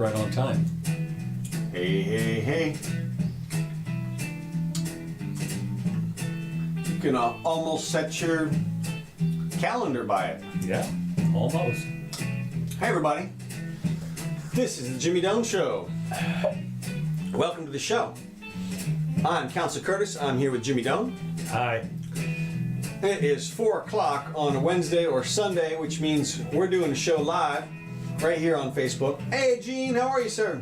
right on time. Hey, hey, hey. You can almost set your calendar by it. Yeah, almost. Hey, everybody. This is the Jimmy Doan Show. Welcome to the show. I'm Council Curtis. I'm here with Jimmy Doan. Hi. It is 4 o'clock on a Wednesday or Sunday, which means we're doing a show live right here on Facebook. Hey, Gene, how are you, sir?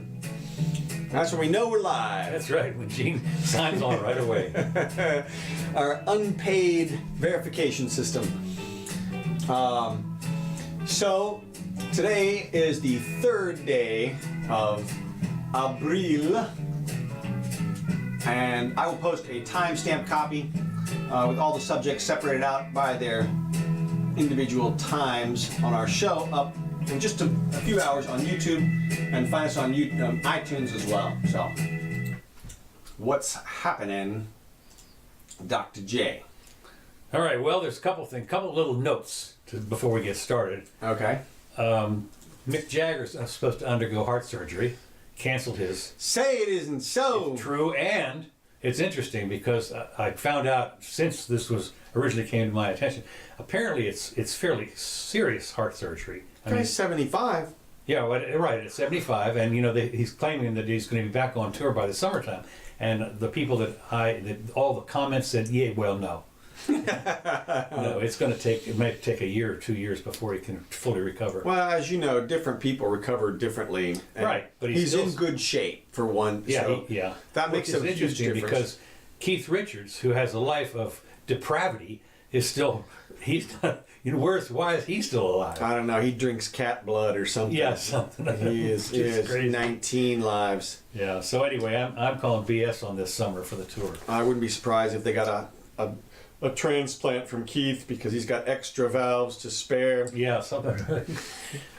That's when we know we're live. That's right, when Gene signs on right away. Our unpaid verification system. So, today is the third day of Abril, and I will post a timestamp copy with all the subjects separated out by their individual times on our show up in just a few hours on YouTube, and find us on iTunes as well. So, what's happening, Dr. J? All right, well, there's a couple little notes before we get started. Okay. Mick Jagger's supposed to undergo heart surgery, canceled his. Say it isn't so. It's true, and it's interesting because I found out since this was originally came to my attention, apparently it's fairly serious heart surgery. I mean, 75. Yeah, right, at 75, and he's claiming that he's going to be back on tour by the summertime. And the people all the comments said, yeah, well, no. No, it may take a year or 2 years before he can fully recover. Well, as you know, different people recover differently. Right, but he's in good shape for one. Yeah, so that makes a huge interesting difference. because Keith Richards, who has a life of depravity, he's not. Why is he still alive? I don't know. He drinks cat blood or something. Yeah, something. He is crazy. 19 lives. Yeah. So anyway, I'm calling BS on this summer for the tour. I wouldn't be surprised if they got a transplant from Keith because he's got extra valves to spare. Yeah, something.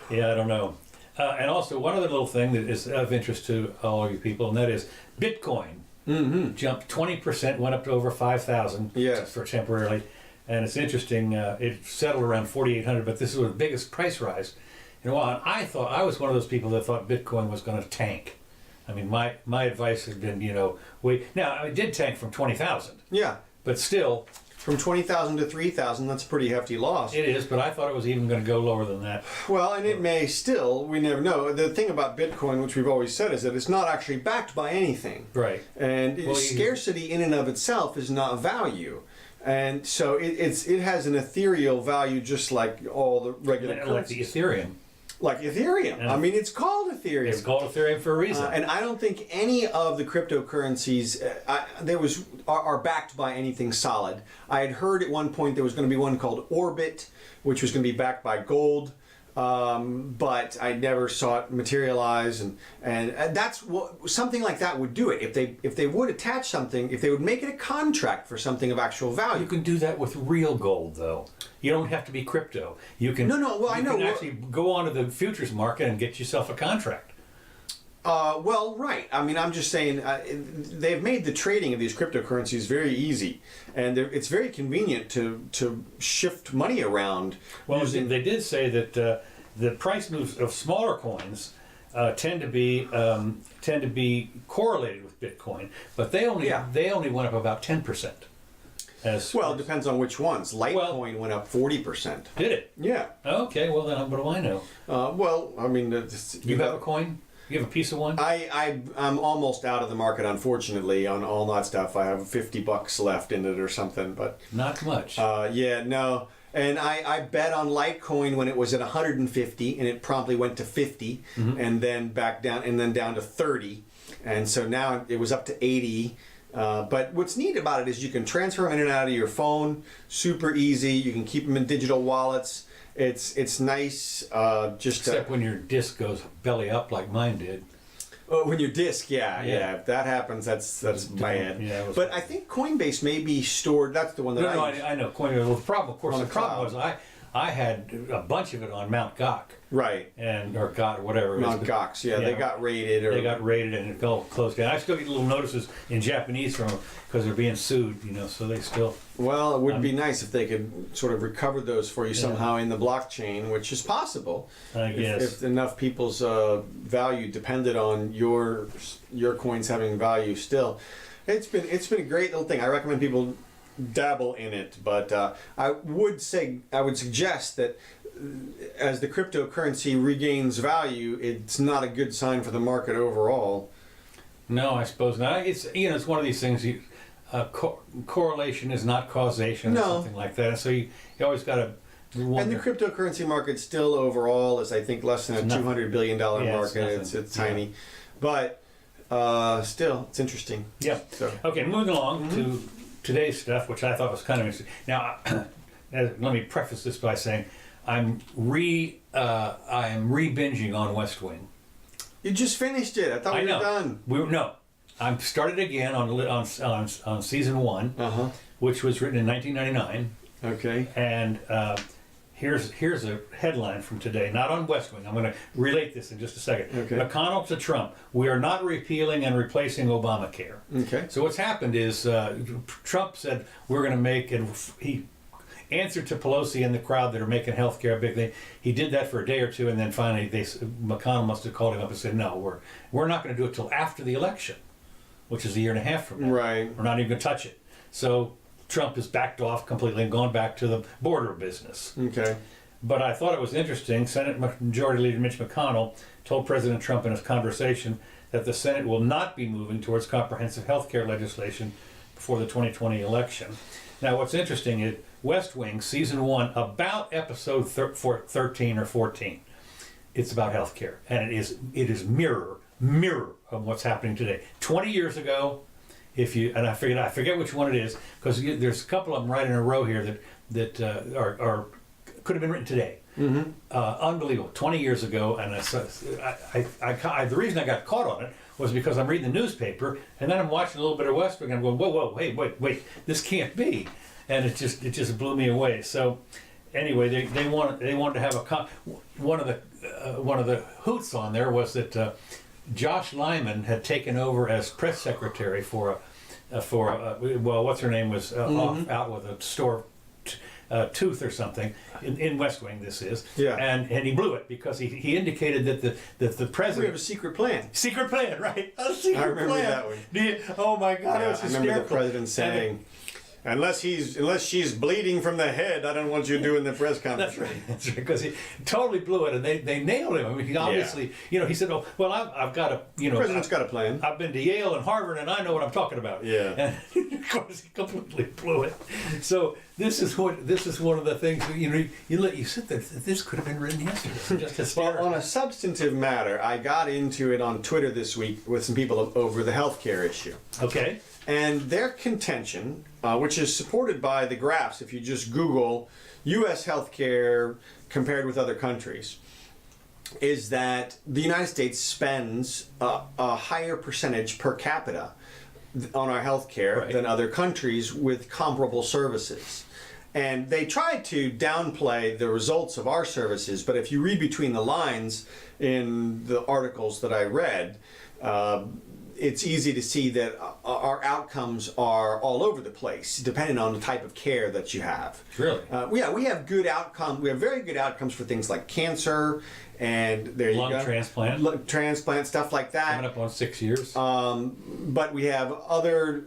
Yeah, I don't know. And also, one other little thing that is of interest to all you people, and that is Bitcoin. Mm-hmm. Jumped 20%, went up to over 5,000 for temporarily. And it's interesting, it settled around 4,800, but this is the biggest price rise in a while. And I was one of those people that thought Bitcoin was going to tank. I mean, my advice had been, wait. Now, it did tank from 20,000. Yeah. But still. From 20,000 to 3,000, that's a pretty hefty loss. It is, but I thought it was even going to go lower than that. Well, and it may still, we never know. The thing about Bitcoin, which we've always said, is that it's not actually backed by anything. Right. And scarcity in and of itself is not value. And so it has an ethereal value just like all the regular currencies. Like the Ethereum. Like Ethereum. Yeah. I mean, it's called Ethereum. It's called Ethereum for a reason. And I don't think any of the cryptocurrencies are backed by anything solid. I had heard at one point there was going to be one called Orbit, which was going to be backed by gold. But I never saw it materialize, and that's what something like that would do it. If they would attach something, if they would make it a contract for something of actual value. You can do that with real gold, though. You don't have to be crypto. You can. No. Well, I know. You can actually go onto the futures market and get yourself a contract. Well, right. I mean, I'm just saying they've made the trading of these cryptocurrencies very easy, and it's very convenient to shift money around. Well, they did say that the price moves of smaller coins tend to be correlated with Bitcoin, but they only went up about 10%. It depends on which ones. Litecoin went up 40%. Did it? Yeah. Okay. Well, then what do I know? I mean, you have a coin? You have a piece of one? I'm almost out of the market, unfortunately, on all that stuff. I have $50 left in it or something, but not much. No. And I bet on Litecoin when it was at 150, and it promptly went to 50, and then back down, and then down to 30, and so now it was up to 80. But what's neat about it is you can transfer them in and out of your phone, super easy. You can keep them in digital wallets. It's nice. Except when your disc goes belly up like mine did. Oh, when your disc, yeah. If that happens, that's bad. Yeah, but I think Coinbase may be stored. That's the one that I know. Coinbase. Well, the problem was I had a bunch of it on Mount Gox. Right. Or God, whatever. Mount Gox, yeah, they got raided. They got raided and it all closed down. I still get little notices in Japanese from them because they're being sued, so they still... Well, it would be nice if they could sort of recover those for you somehow in the blockchain, which is possible. I guess. If enough people's value depended on your coins having value still. It's been a great little thing. I recommend people dabble in it, but I would suggest that as the cryptocurrency regains value, it's not a good sign for the market overall. No, I suppose not. It's it's one of these things. Correlation is not causation, or something like that. So you always got to. And the cryptocurrency market still overall is, I think, less than a $200 billion market. It's tiny, but still, it's interesting. Yeah. So. Okay, moving along to today's stuff, which I thought was kind of interesting. Now, let me preface this by saying I'm re-binging on West Wing. You just finished it. I thought we were done. No, I'm started again on season 1, which was written in 1999. Okay. And here's a headline from today, not on West Wing. I'm going to relate this in just a second. Okay. McConnell to Trump: we are not repealing and replacing Obamacare. Okay. So what's happened is Trump said we're going to make, and he answered to Pelosi and the crowd that are making health care a big thing. He did that for a day or two, and then finally McConnell must have called him up and said, no, we're not going to do it till after the election, which is a year and a half from now. Right. We're not even going to touch it. So Trump has backed off completely and gone back to the border business. Okay. But I thought it was interesting. Senate Majority Leader Mitch McConnell told President Trump in his conversation that the Senate will not be moving towards comprehensive health care legislation before the 2020 election. Now, what's interesting is West Wing, season 1, about episode 13 or 14. It's about health care, and it is mirror of what's happening today. 20 years ago, I forget which one it is, because there's a couple of them right in a row here that could have been written today. Mm-hmm. Unbelievable. 20 years ago, and the reason I got caught on it was because I'm reading the newspaper, and then I'm watching a little bit of West Wing, and I'm going, whoa, wait, this can't be, and it just blew me away. So anyway, they wanted to have one of the hoots on there was that Josh Lyman had taken over as press secretary for what's her name was out with a store. Tooth or something in West Wing. This is and he blew it because he indicated that the president. We have a secret plan. Secret plan, right? A secret I remember plan. that one. Oh my God! Yeah, it was I remember the hysterical. president saying, "Unless she's bleeding from the head, I don't want you doing the press conference." That's right. Because he totally blew it, and they nailed him. I mean, he obviously, he said, "Oh, well, I've got a, the president's got a plan. I've been to Yale and Harvard, and I know what I'm talking about." Yeah. And of course, he completely blew it. So this is one of the things you sit there. This could have been written yesterday. Just hysterical. Well, on a substantive matter, I got into it on Twitter this week with some people over the healthcare issue. Okay. And their contention, which is supported by the graphs, if you just Google U.S. healthcare compared with other countries, is that the United States spends a higher percentage per capita on our healthcare than other countries with comparable services. And they try to downplay the results of our services, but if you read between the lines in the articles that I read, it's easy to see that our outcomes are all over the place, depending on the type of care that you have. Really? We have good outcomes. We have very good outcomes for things like cancer, and there you go. Lung transplant. Lung transplant, stuff like that. Coming up on 6 years. But we have other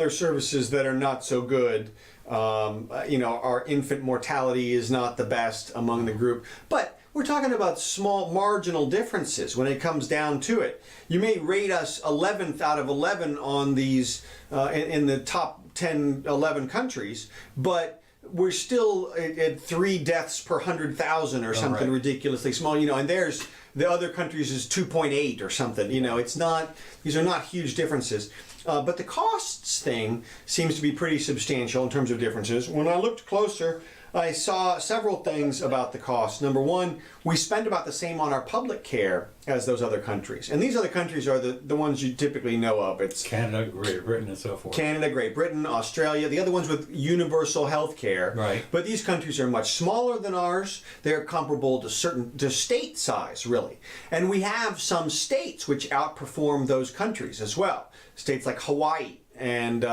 services that are not so good. Our infant mortality is not the best among the group. But we're talking about small marginal differences when it comes down to it. You may rate us 11th out of 11 on these in the top 10, 11 countries, but we're still at 3 deaths per 100,000 or something ridiculously small. And there's the other countries is 2.8 or something. It's not; these are not huge differences. But the costs thing seems to be pretty substantial in terms of differences. When I looked closer, I saw several things about the cost. Number one, we spend about the same on our public care as those other countries. And these other countries are the ones you typically know of. It's Canada, Great Britain, and so forth. Canada, Great Britain, Australia, the other ones with universal health care. Right. But these countries are much smaller than ours. They're comparable to state size, really. And we have some states which outperform those countries as well. States like Hawaii and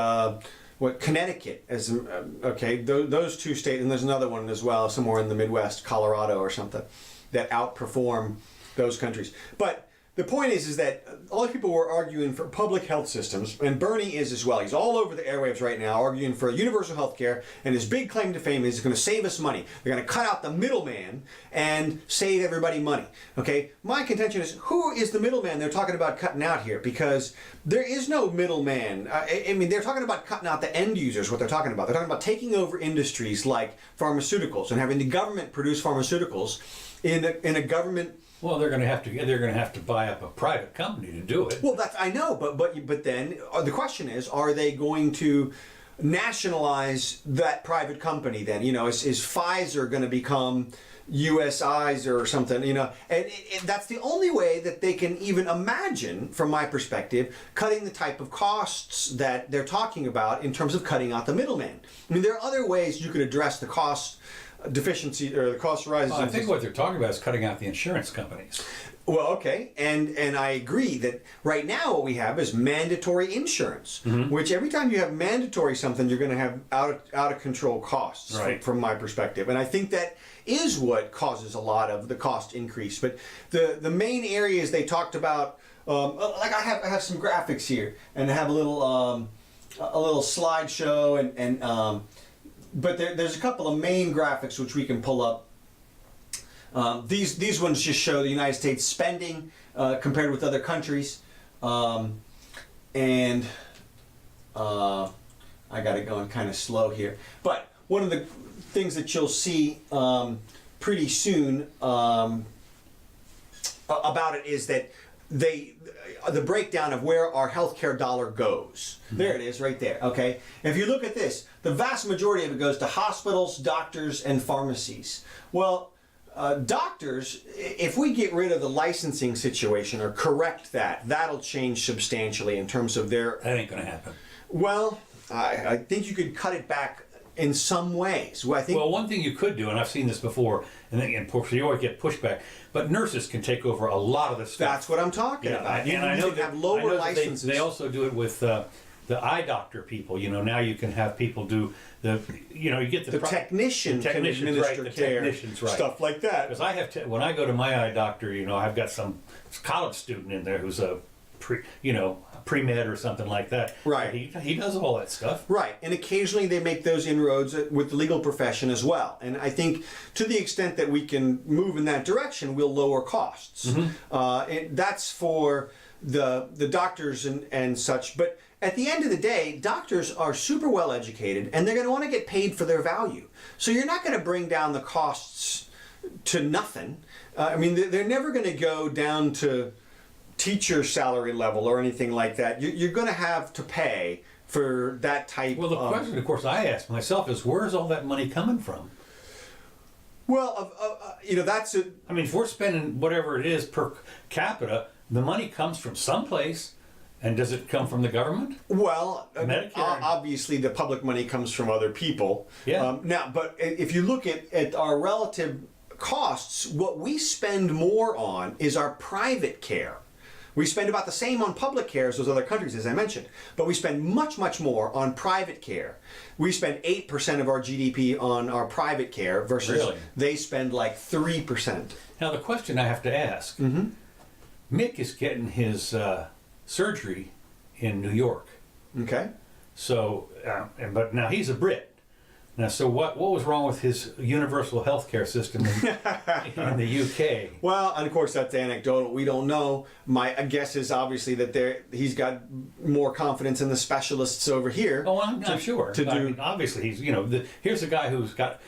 Connecticut, those two states, and there's another one as well, somewhere in the Midwest, Colorado or something, that outperform those countries. But the point is that a lot of people were arguing for public health systems, and Bernie is as well. He's all over the airwaves right now arguing for universal health care, and his big claim to fame is it's going to save us money. They're going to cut out the middleman and save everybody money. Okay, my contention is, who is the middleman they're talking about cutting out here? Because there is no middleman. I mean, they're talking about cutting out the end users, what they're talking about. They're talking about taking over industries like pharmaceuticals and having the government produce pharmaceuticals in a government. Well, they're going to have to buy up a private company to do it. Well, I know, but then the question is, are they going to nationalize that private company? Then, you know, is Pfizer going to become USIs or something? You know, and that's the only way that they can even imagine, from my perspective, cutting the type of costs that they're talking about in terms of cutting out the middleman. I mean, there are other ways you could address the cost deficiency or the cost rises. Well, I think what they're talking about is cutting out the insurance companies. Well, okay, and I agree that right now what we have is mandatory insurance, which every time you have mandatory something, you're going to have out of control costs, right, from my perspective, and I think that is what causes a lot of the cost increase. But the main areas they talked about, like I have some graphics here, and I have a little slideshow, and but there's a couple of main graphics which we can pull up. These ones just show the United States spending compared with other countries, and I got it going kind of slow here. But one of the things that you'll see pretty soon about it is that the breakdown of where our healthcare dollar goes. There it is, right there. Okay, if you look at this, the vast majority of it goes to hospitals, doctors, and pharmacies. Well, doctors, if we get rid of the licensing situation or correct that, that'll change substantially in terms of their. That ain't going to happen. Well, I think you could cut it back in some ways. Well, one thing you could do, and I've seen this before, and you always get pushback, but nurses can take over a lot of the stuff. That's what I'm talking about. And I know they have lower licenses. They also do it with the eye doctor people. You know, now you can have people do you get the technician can administer care, stuff like that. Because I have when I go to my eye doctor, I've got some college student in there who's a pre-med or something like that. Right. He does all that stuff. Right. And occasionally they make those inroads with the legal profession as well. And I think to the extent that we can move in that direction, we'll lower costs. And that's for the doctors and such. But at the end of the day, doctors are super well educated and they're going to want to get paid for their value. So you're not going to bring down the costs to nothing. I mean, they're never going to go down to teacher salary level or anything like that. You're going to have to pay for that type. Well, the question, of course, I ask myself is, where's all that money coming from? Well, that's a. I mean, if we're spending whatever it is per capita, the money comes from someplace, and does it come from the government? Well, Medicare. Obviously, the public money comes from other people. Yeah. Now, but if you look at our relative costs, what we spend more on is our private care. We spend about the same on public care as those other countries, as I mentioned, but we spend much, much more on private care. We spend 8% of our GDP on our private care versus they spend like 3%. Now, the question I have to ask, Mick is getting his surgery in New York. Okay. So, but now he's a Brit. Now, so what was wrong with his universal health care system in the UK? Well, and of course that's anecdotal. We don't know. My guess is obviously that he's got more confidence in the specialists over here. Oh, I'm not sure. I mean, obviously, he's here's a guy who's got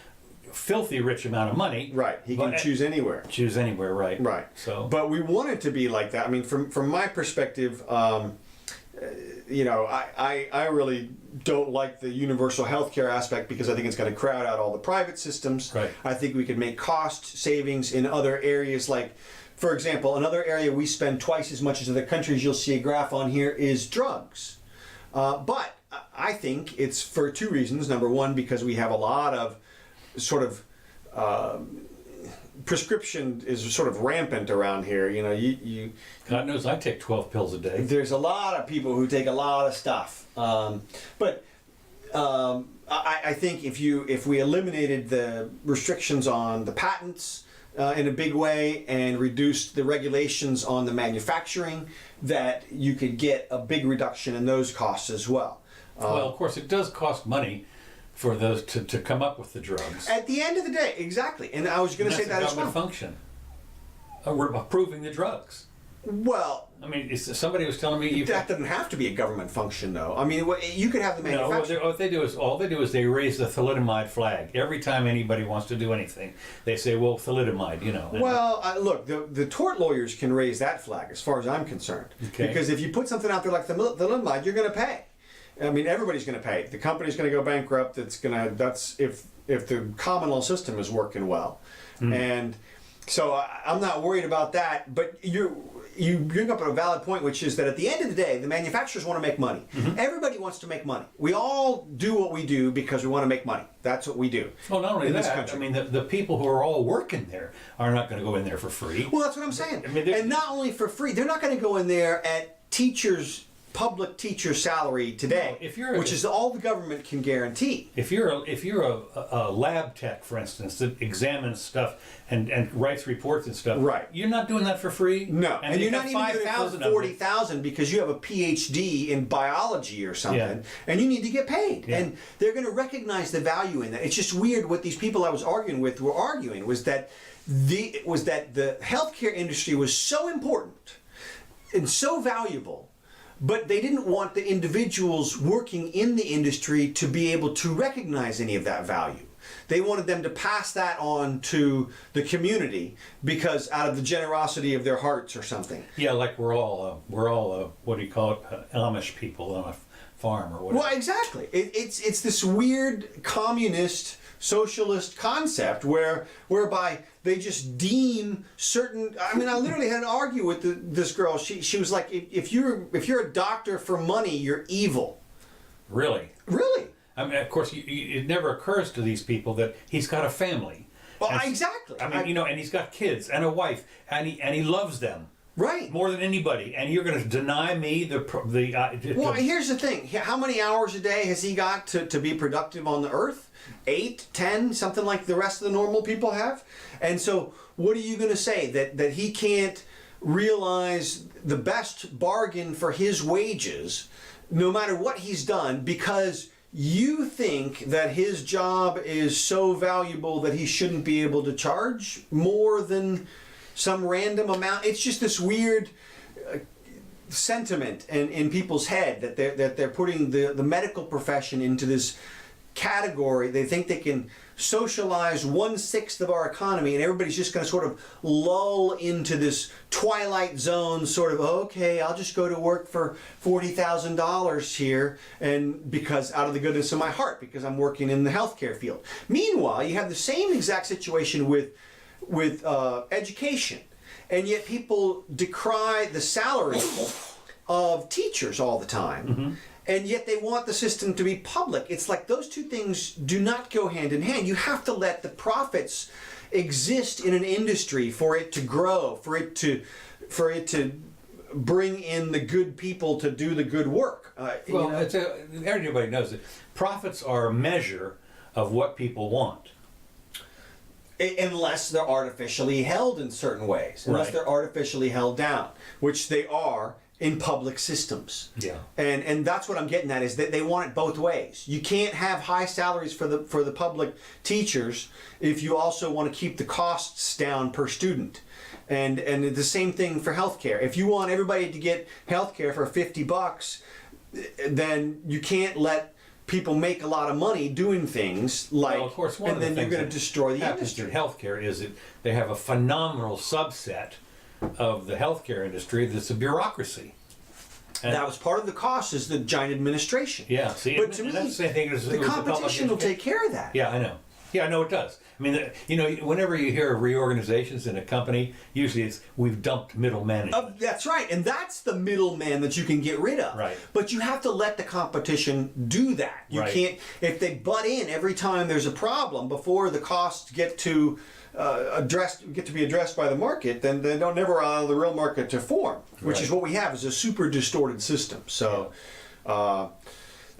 filthy rich amount of money. Right. He can choose anywhere. Choose anywhere, right. Right. So, but we want it to be like that. I mean, from my perspective, I really don't like the universal health care aspect because I think it's going to crowd out all the private systems. Right. I think we could make cost savings in other areas, like, for example, another area we spend twice as much as other countries, you'll see a graph on here, is drugs. But I think it's for two reasons. Number one, because we have a lot of sort of prescription is sort of rampant around here. You God knows I take 12 pills a day. there's a lot of people who take a lot of stuff. I think if we eliminated the restrictions on the patents in a big way and reduced the regulations on the manufacturing, that you could get a big reduction in those costs as well. Well, of course, it does cost money for those to come up with the drugs. At the end of the day, exactly. And I was going to say that as well. That's a government function. We're approving the drugs. Well, I mean, somebody was telling me that doesn't have to be a government function, though. I mean, you could have the manufacturer. No, what they do is they raise the thalidomide flag every time anybody wants to do anything. They say, "Well, thalidomide," Well, look, the tort lawyers can raise that flag, as far as I'm concerned. Okay. Because if you put something out there like thalidomide, you're going to pay. I mean, everybody's going to pay. The company's going to go bankrupt. That's if the common law system is working well, and so I'm not worried about that. But you bring up a valid point, which is that at the end of the day, the manufacturers want to make money. Everybody wants to make money. We all do what we do because we want to make money. That's what we do. Well, not only in that, this country. I mean, the people who are all working there are not going to go in there for free. Well, that's what I'm saying. I mean, and not only for free, they're not going to go in there at public teacher salary today, which is all the government can guarantee. If you're a lab tech, for instance, that examines stuff and writes reports and stuff, right? You're not doing that for free. No, and you're not even doing it for 40,000 because you have a PhD in biology or something, and you need to get paid. Yeah. And they're going to recognize the value in that. It's just weird what these people I was arguing with were arguing was that the healthcare industry was so important and so valuable. But they didn't want the individuals working in the industry to be able to recognize any of that value. They wanted them to pass that on to the community because out of the generosity of their hearts or something. Yeah, like we're all what do you call it, Amish people on a farm or whatever. Well, exactly. It's this weird communist socialist concept whereby they just deem certain. I mean, I literally had to argue with this girl. She was like, if you're a doctor for money, you're evil. Really? Really? I mean, of course, it never occurs to these people that he's got a family. Well, exactly. I mean, and he's got kids and a wife, and he loves them. Right. More than anybody, and you're going to deny me the. Well, here's the thing. How many hours a day has he got to be productive on the earth? 8, 10, something like the rest of the normal people have? And so what are you going to say? That he can't realize the best bargain for his wages, no matter what he's done, because you think that his job is so valuable that he shouldn't be able to charge more than some random amount? It's just this weird sentiment in people's head that they're putting the medical profession into this category. They think they can socialize 1/6 of our economy, and everybody's just going to sort of lull into this twilight zone, sort of, okay, I'll just go to work for $40,000 here, and because out of the goodness of my heart, because I'm working in the healthcare field. Meanwhile, you have the same exact situation with education, and yet people decry the salary of teachers all the time, and yet they want the system to be public. It's like those two things do not go hand in hand. You have to let the profits exist in an industry for it to grow, for it to bring in the good people to do the good work. Well, everybody knows that profits are a measure of what people want. Unless they're artificially held in certain ways, unless they're artificially held down, which they are in public systems. Yeah. And that's what I'm getting at, is that they want it both ways. You can't have high salaries for the public teachers if you also want to keep the costs down per student. And the same thing for healthcare. If you want everybody to get healthcare for $50, then you can't let people make a lot of money doing things like, well, of course, and then you're going to destroy the industry. industry. Healthcare is that they have a phenomenal subset of the healthcare industry that's a bureaucracy. And that was part of the cost, is the giant administration. Yeah, see, but to me, that's the same thing as the competition will take care of that. Yeah, I know. Yeah, I know it does. I mean, you know, whenever you hear of reorganizations in a company, usually it's we've dumped middle management. That's right, and that's the middleman that you can get rid of. Right. But you have to let the competition do that. You Right. can't, if they butt in every time there's a problem before the costs get to be addressed by the market, then they don't never allow the real market to form, which Right. is what we have, is a super distorted system. So.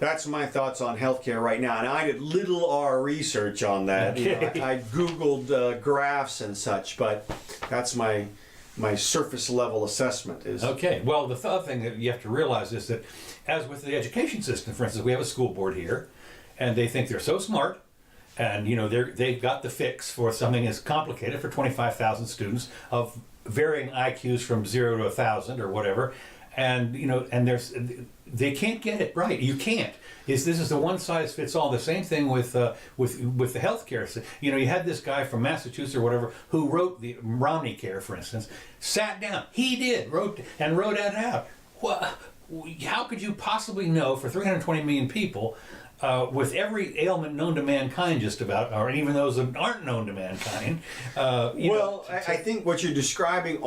That's my thoughts on healthcare right now, and I did little R research on that. You know, Okay. I googled graphs and such, but that's my surface level assessment. Is Okay. Well, the other thing that you have to realize is that, as with the education system, for instance, we have a school board here, and they think they're so smart, and you know they've got the fix for something as complicated for 25,000 students of varying IQs from 0 to 1,000 or whatever, and you know, and they can't get it right. You can't. This is the one size fits all. The same thing with the healthcare. You know, you had this guy from Massachusetts or whatever who wrote the Romney Care, for instance, sat down. He wrote that out. Well, how could you possibly know for 320 million people? With every ailment known to mankind, just about, or even those that aren't known to mankind. I think what you're describing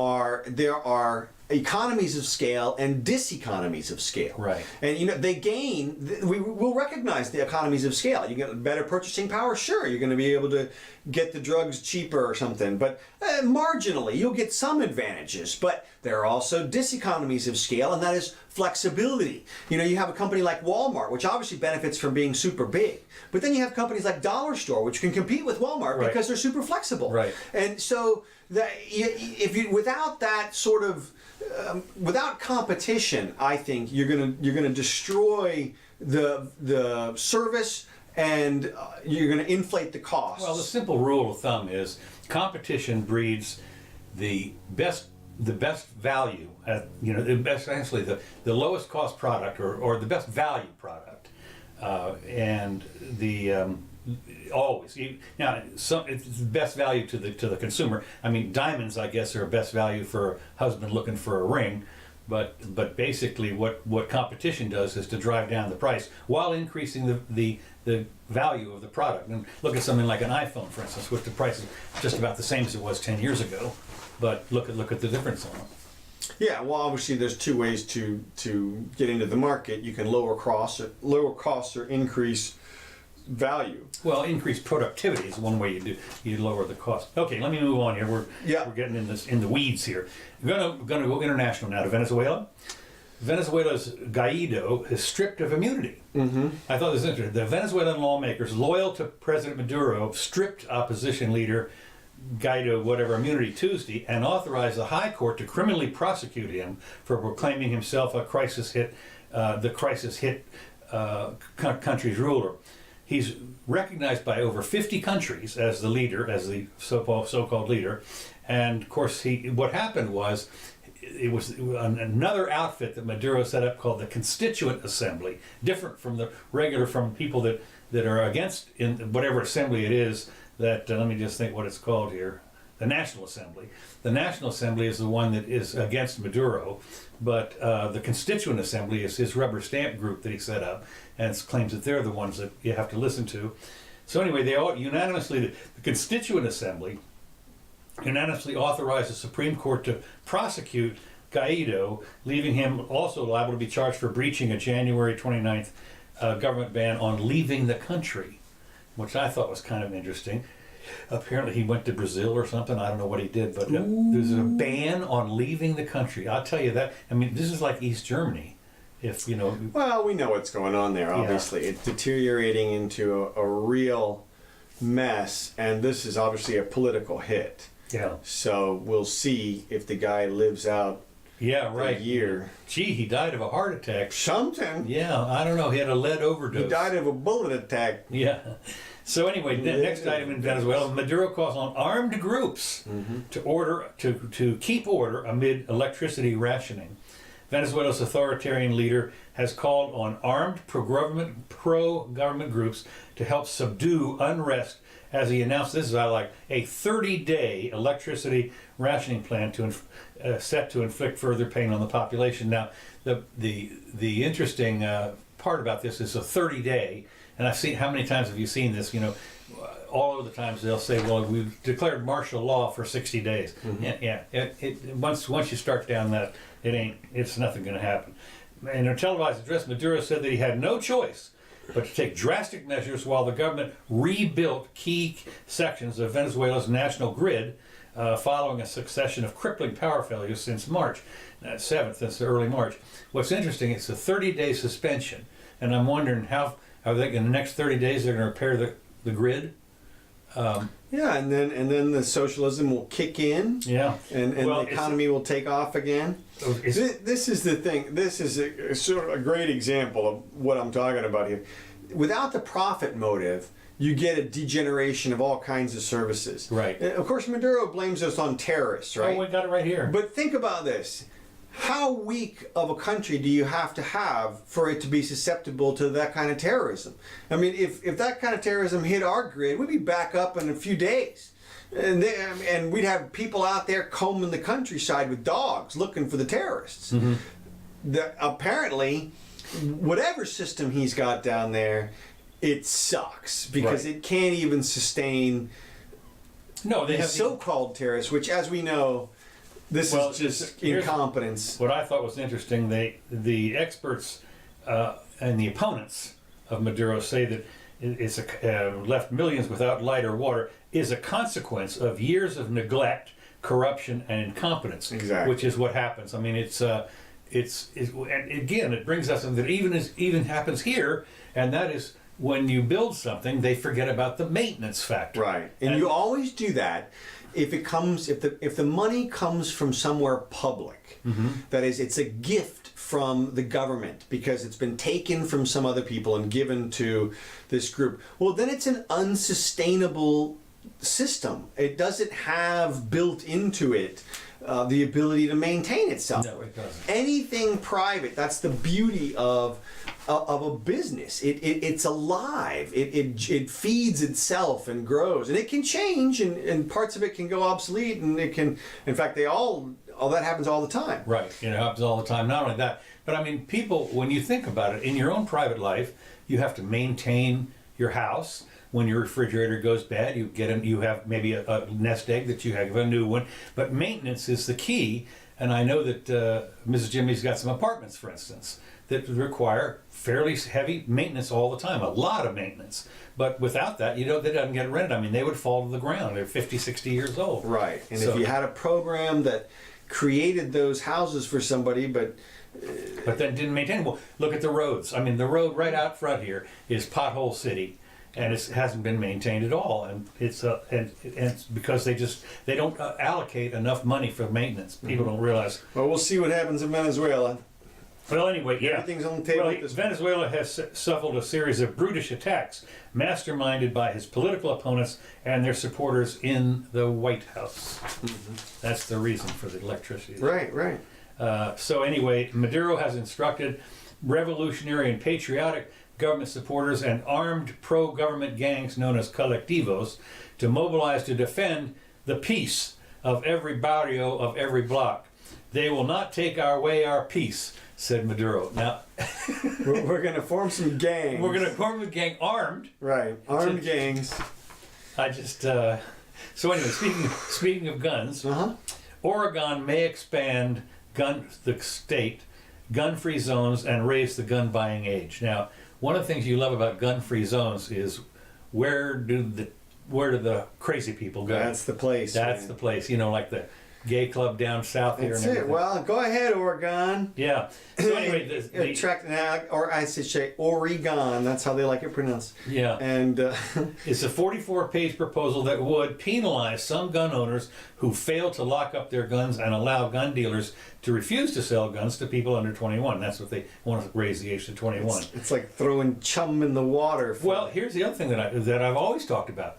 there are economies of scale and diseconomies of scale. Right. And you know, we will recognize the economies of scale. You get better purchasing power, sure, you're going to be able to get the drugs cheaper or something, but marginally you'll get some advantages. But there are also diseconomies of scale, and that is flexibility. You know, you have a company like Walmart, which obviously benefits from being super big, but then you have companies like Dollar Store, which can compete with Walmart Right. because they're super flexible. Right. And so without that sort of without competition, I think you're gonna destroy the service, and you're gonna inflate the costs. Well, the simple rule of thumb is competition breeds the best value. Essentially the lowest cost product or the best value product, and the always. Now, it's the best value to the consumer. I mean, diamonds, I guess, are best value for a husband looking for a ring, but basically, what competition does is to drive down the price while increasing the value of the product. And look at something like an iPhone, for instance, which the price is just about the same as it was 10 years ago, but look at the difference on them. Yeah, well, obviously, there's two ways to get into the market. You can lower costs or increase value. Well, increased productivity is one way you lower the cost. Okay, let me move on here. We're getting in the weeds here. We're gonna go international now to Venezuela. Venezuela's Guido is stripped of immunity. Mm-hmm. I thought this was interesting. The Venezuelan lawmakers loyal to President Maduro stripped opposition leader Guido immunity Tuesday and authorized the High Court to criminally prosecute him for proclaiming himself a the crisis hit country's ruler. He's recognized by over 50 countries as the leader, as the so-called leader. And of course, what happened was, it was another outfit that Maduro set up called the Constituent Assembly, different from from people that are against in whatever assembly it is. Let me just think what it's called here. The National Assembly. The National Assembly is the one that is against Maduro, but the Constituent Assembly is his rubber stamp group that he set up, and claims that they're the ones that you have to listen to. So anyway, they all unanimously, the Constituent Assembly unanimously authorized the Supreme Court to prosecute Guido, leaving him also liable to be charged for breaching a January 29th government ban on leaving the country, which I thought was kind of interesting. Apparently he went to Brazil or something. I don't know what he did, but there's a ban on leaving the country. I'll tell you that. I mean, this is like East Germany. Well, we know what's going on there, obviously. Yeah. It's deteriorating into a real mess, and this is obviously a political hit. Yeah. So we'll see if the guy lives out a year. Gee, he died of a heart attack. Something. Yeah, I don't know. He had a lead overdose. He died of a bullet attack. Yeah. So anyway, the next item in Venezuela, Maduro calls on armed groups to keep order amid electricity rationing. Venezuela's authoritarian leader has called on armed pro-government groups to help subdue unrest as he announced, this is I like, a 30-day electricity rationing plan set to inflict further pain on the population. Now, the interesting part about this is a 30-day, and I've seen, how many times have you seen this? You know, all of the times they'll say, well, we've declared martial law for 60 days. Once you start down that, it's nothing going to happen. In a televised address, Maduro said that he had no choice but to take drastic measures while the government rebuilt key sections of Venezuela's national grid following a succession of crippling power failures since March 7th, since early March. What's interesting, it's a 30-day suspension, and I'm wondering how are they in the next 30 days they're going to repair the grid? Yeah, and then the socialism will kick in. Yeah, and the economy will take off again. This is the thing. This is a sort of a great example of what I'm talking about here. Without the profit motive, you get a degeneration of all kinds of services. Right. And of course, Maduro blames us on terrorists, right? Oh, we got it right here. But think about this. How weak of a country do you have to have for it to be susceptible to that kind of terrorism? I mean, if that kind of terrorism hit our grid, we'd be back up in a few days. And we'd have people out there combing the countryside with dogs looking for the terrorists. Mm-hmm. Apparently, whatever system he's got down there, it sucks because it can't even sustain these so-called terrorists, which, as we know, this is just incompetence. What I thought was interesting, the experts and the opponents of Maduro say that it's left millions without light or water is a consequence of years of neglect, corruption, and incompetence. Exactly. Which is what happens. I mean, and again, it brings us something that even happens here, and that is when you build something, they forget about the maintenance factor. Right, and you always do that. If the money comes from somewhere public, mm-hmm. that is, it's a gift from the government because it's been taken from some other people and given to this group, well, then it's an unsustainable system. It doesn't have built into it the ability to maintain itself. No, it doesn't. Anything private, that's the beauty of a business. It's alive. It feeds itself and grows, and it can change, and parts of it can go obsolete, and it can. In fact, all that happens all the time. Right, it happens all the time. Not only that, but I mean, people, when you think about it, in your own private life, you have to maintain your house. When your refrigerator goes bad, you have maybe a nest egg that you have a new one. But maintenance is the key, and I know that Mrs. Jimmy's got some apartments, for instance, that require fairly heavy maintenance all the time, a lot of maintenance. But without that, they don't get rented. I mean, they would fall to the ground. They're 50, 60 years old. Right, and if you had a program that created those houses for somebody, but then didn't maintain them. Well, look at the roads. I mean, the road right out front here is Pothole City. And it hasn't been maintained at all, and it's because they don't allocate enough money for maintenance. People don't realize. Well, we'll see what happens in Venezuela. Well, anyway, yeah. Everything's on the table. Well, Venezuela has suffered a series of brutish attacks, masterminded by his political opponents and their supporters in the White House. Mm-hmm. That's the reason for the electricity. Right. So anyway, Maduro has instructed revolutionary and patriotic government supporters and armed pro-government gangs known as colectivos to mobilize to defend the peace of every barrio, of every block. They will not take away our peace, said Maduro. Now, we're going to form some gangs. We're going to form a gang armed. Right, armed gangs. I just, so anyway, speaking of guns, Oregon may expand the state gun-free zones and raise the gun buying age. Now, one of the things you love about gun-free zones is where do the crazy people go? That's the place. That's the place. Like the gay club down south here. That's it. Well, go ahead, Oregon. Yeah. So anyway, or I should say Oregon. That's how they like it pronounced. Yeah. And it's a 44-page proposal that would penalize some gun owners who fail to lock up their guns and allow gun dealers to refuse to sell guns to people under 21. That's what they want to raise the age to 21. It's like throwing chum in the water. Well, here's the other thing that I've always talked about.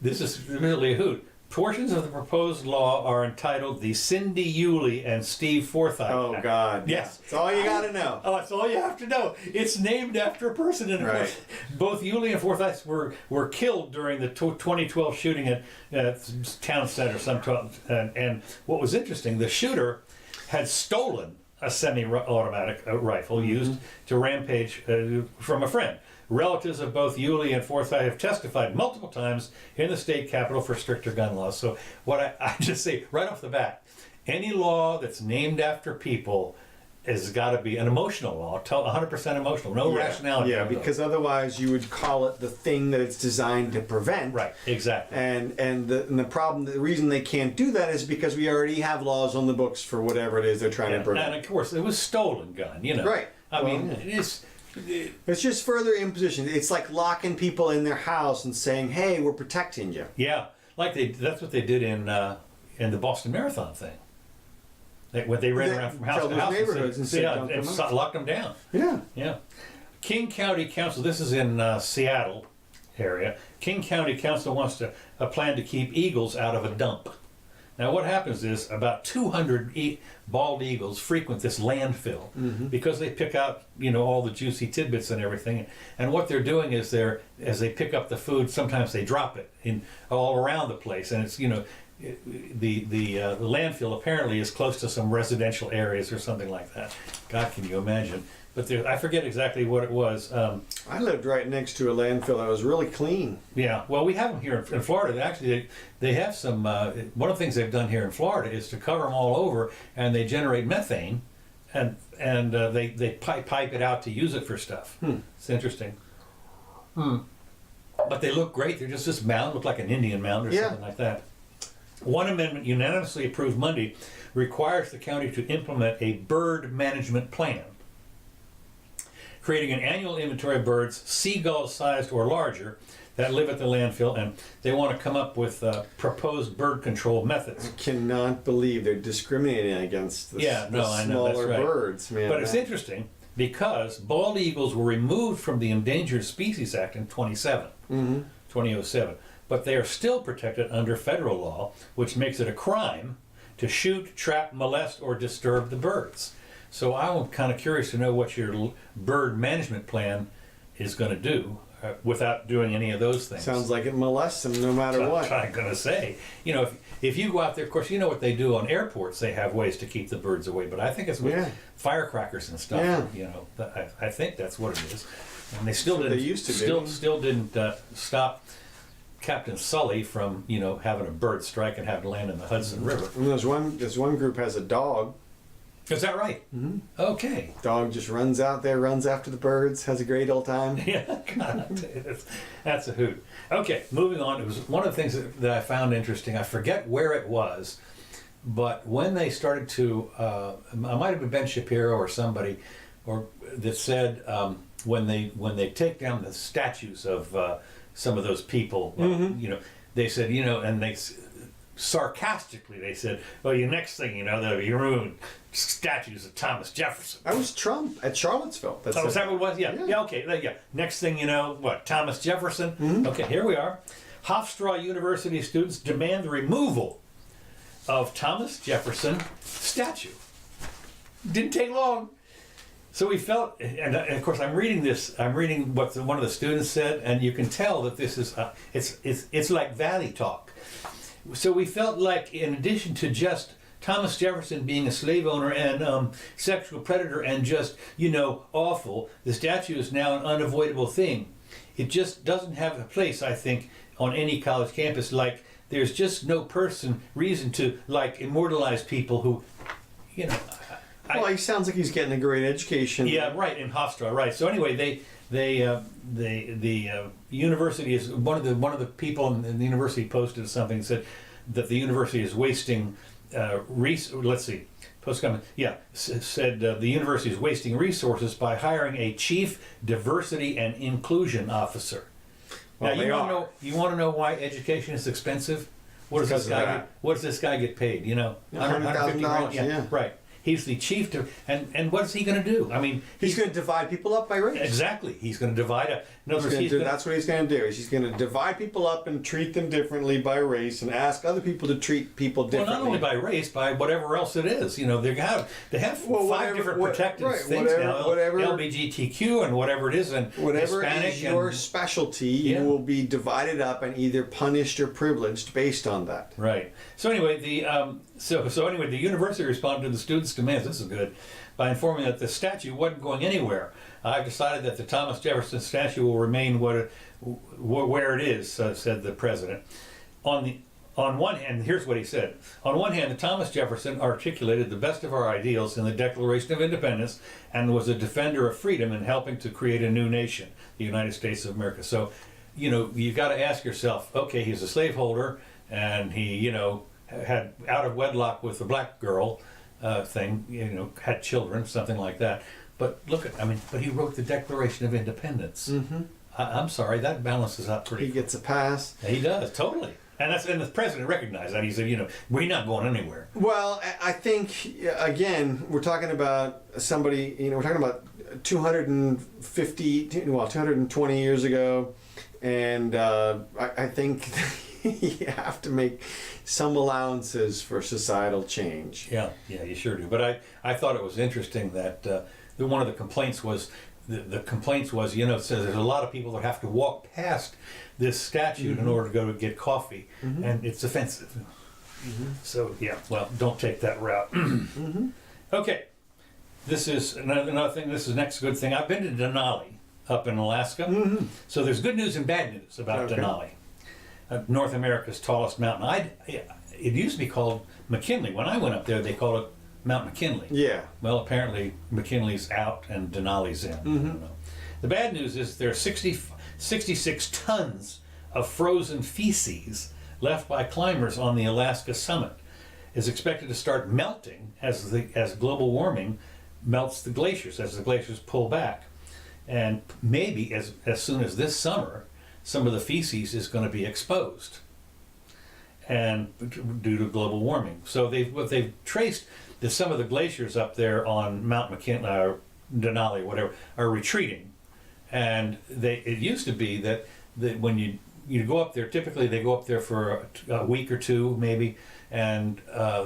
This is really a hoot. Portions of the proposed law are entitled the Cindy Yulee and Steve Forsyth Oh, Act. God. Yes. That's all you got to know. Oh, that's all you have to know. It's named after a person. And of Right. course, both Yulee and Forsyth were killed during the 2012 shooting at Town Center. And what was interesting, the shooter had stolen a semi-automatic rifle used to rampage from a friend. Relatives of both Yulee and Forsyth have testified multiple times in the state capitol for stricter gun laws. So what I just say right off the bat, any law that's named after people has got to be an emotional law, 100% emotional, no rationality. Yeah, because otherwise you would call it the thing that it's designed to prevent. Right, exactly. And the problem, the reason they can't do that is because we already have laws on the books for whatever it is they're trying to prevent. And of course, it was stolen gun, you know. Right. I mean, it is... It's just further imposition. It's like locking people in their house and saying, "Hey, we're protecting you." Yeah, that's what they did in the Boston Marathon thing. When they ran around from house to house neighborhoods and locked them down. Yeah. Yeah. King County Council. This is in Seattle area. King County Council wants a plan to keep eagles out of a dump. Now, what happens is about 200 bald eagles frequent this landfill because they pick out, all the juicy tidbits and everything. And what they're doing is as they pick up the food, sometimes they drop it all around the place. And it's, the landfill apparently is close to some residential areas or something like that. God, can you imagine? But I forget exactly what it was. I lived right next to a landfill that was really clean. Yeah, well, we have them here in Florida. Actually, they have some. One of the things they've done here in Florida is to cover them all over, and they generate methane, and they pipe it out to use it for stuff. It's interesting. But they look great. They're just this mound, look like an Indian mound or something like that. One amendment unanimously approved Monday requires the county to implement a bird management plan, creating an annual inventory of birds, seagull-sized or larger, that live at the landfill, and they want to come up with proposed bird control methods. I cannot believe they're discriminating against the I know, that's smaller right. birds, man. But it's interesting because bald eagles were removed from the Endangered Species Act in 2007, but they are still protected under federal law, which makes it a crime to shoot, trap, molest, or disturb the birds. So I'm kind of curious to know what your bird management plan is going to do without doing any of those things. Sounds like it molests them no matter what. I'm going to say. If you go out there, of course, you know what they do on airports. They have ways to keep the birds away, but I think it's with firecrackers and stuff. Yeah. I think that's what it is. And they still didn't. They used to still didn't stop Captain Sully from having a bird strike and have to land in the Hudson River. And there's one group has a dog. Is that right? Mm-hmm. Okay. Dog just runs out there, runs after the birds, has a great old time. Yeah, God, that's a hoot. Okay, moving on. It was one of the things that I found interesting. I forget where it was, but when they started to, I might have been Ben Shapiro or somebody, that said when they take down the statues of some of those people, they said, and they sarcastically they said, well, next thing they'll be ruined statues of Thomas Jefferson. That was Trump at Charlottesville. Is that what it was? Yeah, okay. Yeah. Next thing you know, what, Thomas Jefferson? Mm-hmm. Okay, here we are. Hofstra University students demand the removal of Thomas Jefferson statue. Didn't take long. So we felt, and of course I'm reading what one of the students said, and you can tell that this is, it's like Valley talk. So we felt like, in addition to just Thomas Jefferson being a slave owner and sexual predator and just, awful, the statue is now an unavoidable thing. It just doesn't have a place, I think, on any college campus. Like, there's just no reason to, immortalize people who, well, he sounds like he's getting a great education. Yeah, right, in Hofstra, right. So anyway, the university is one of the people in the university posted something that said that the university is wasting let's see, post comment. Yeah, said the university is wasting resources by hiring a chief diversity and inclusion officer. Well, now you want to know why education is expensive? What does this guy get paid? $100,000. Yeah, right. He's the chief and what is he going to do? I mean, he's going to divide people up by race. Exactly. He's going to divide In other words, that's what he's going to do. He's going to divide people up and treat them differently by race, and ask other people to treat people differently. Well, not only by race, by whatever else it is. You know, they have five different protected things now. LGBTQ and whatever it is, and whatever Hispanic is your specialty, you will be divided up and either punished or privileged based on that. Right. So anyway, the university responded to the students' demands. This is good, by informing that the statue wasn't going anywhere. I've decided that the Thomas Jefferson statue will remain where it is, said the president. On one hand, here's what he said. On one hand, Thomas Jefferson articulated the best of our ideals in the Declaration of Independence and was a defender of freedom in helping to create a new nation, the United States of America. So, you know, you've got to ask yourself, okay, he's a slaveholder, and he, you know, had out of wedlock with a black girl thing, you know, had children, something like that. But look but he wrote the Declaration of Independence. Mm-hmm. I'm sorry, that balances up pretty. He gets a pass. He does, totally. And the president recognized that. He said, you know, we're not going anywhere. Well, I think, again, we're talking about somebody, you know, we're talking about 220 years ago. And I think you have to make some allowances for societal change. Yeah, you sure do. But I thought it was interesting that one of the complaints was, you know, it says there's a lot of people that have to walk past this statue in order to go to get coffee, and it's offensive. So, yeah, well, don't take that route. Okay, this is another thing. This is the next good thing. I've been to Denali up in Alaska. So there's good news and bad news about Denali, North America's tallest mountain. It used to be called McKinley. When I went up there, they called it Mount McKinley. Yeah. Well, apparently McKinley's out and Denali's in. I don't know. The bad news is there are 66 tons of frozen feces left by climbers on the Alaska summit. Is expected to start melting as global warming melts the glaciers, as the glaciers pull back. And maybe as soon as this summer, some of the feces is going to be exposed, and due to global warming. So they've traced that some of the glaciers up there on Mount McKinley or Denali, whatever, are retreating. And it used to be that when you go up there, typically they go up there for a week or two maybe, and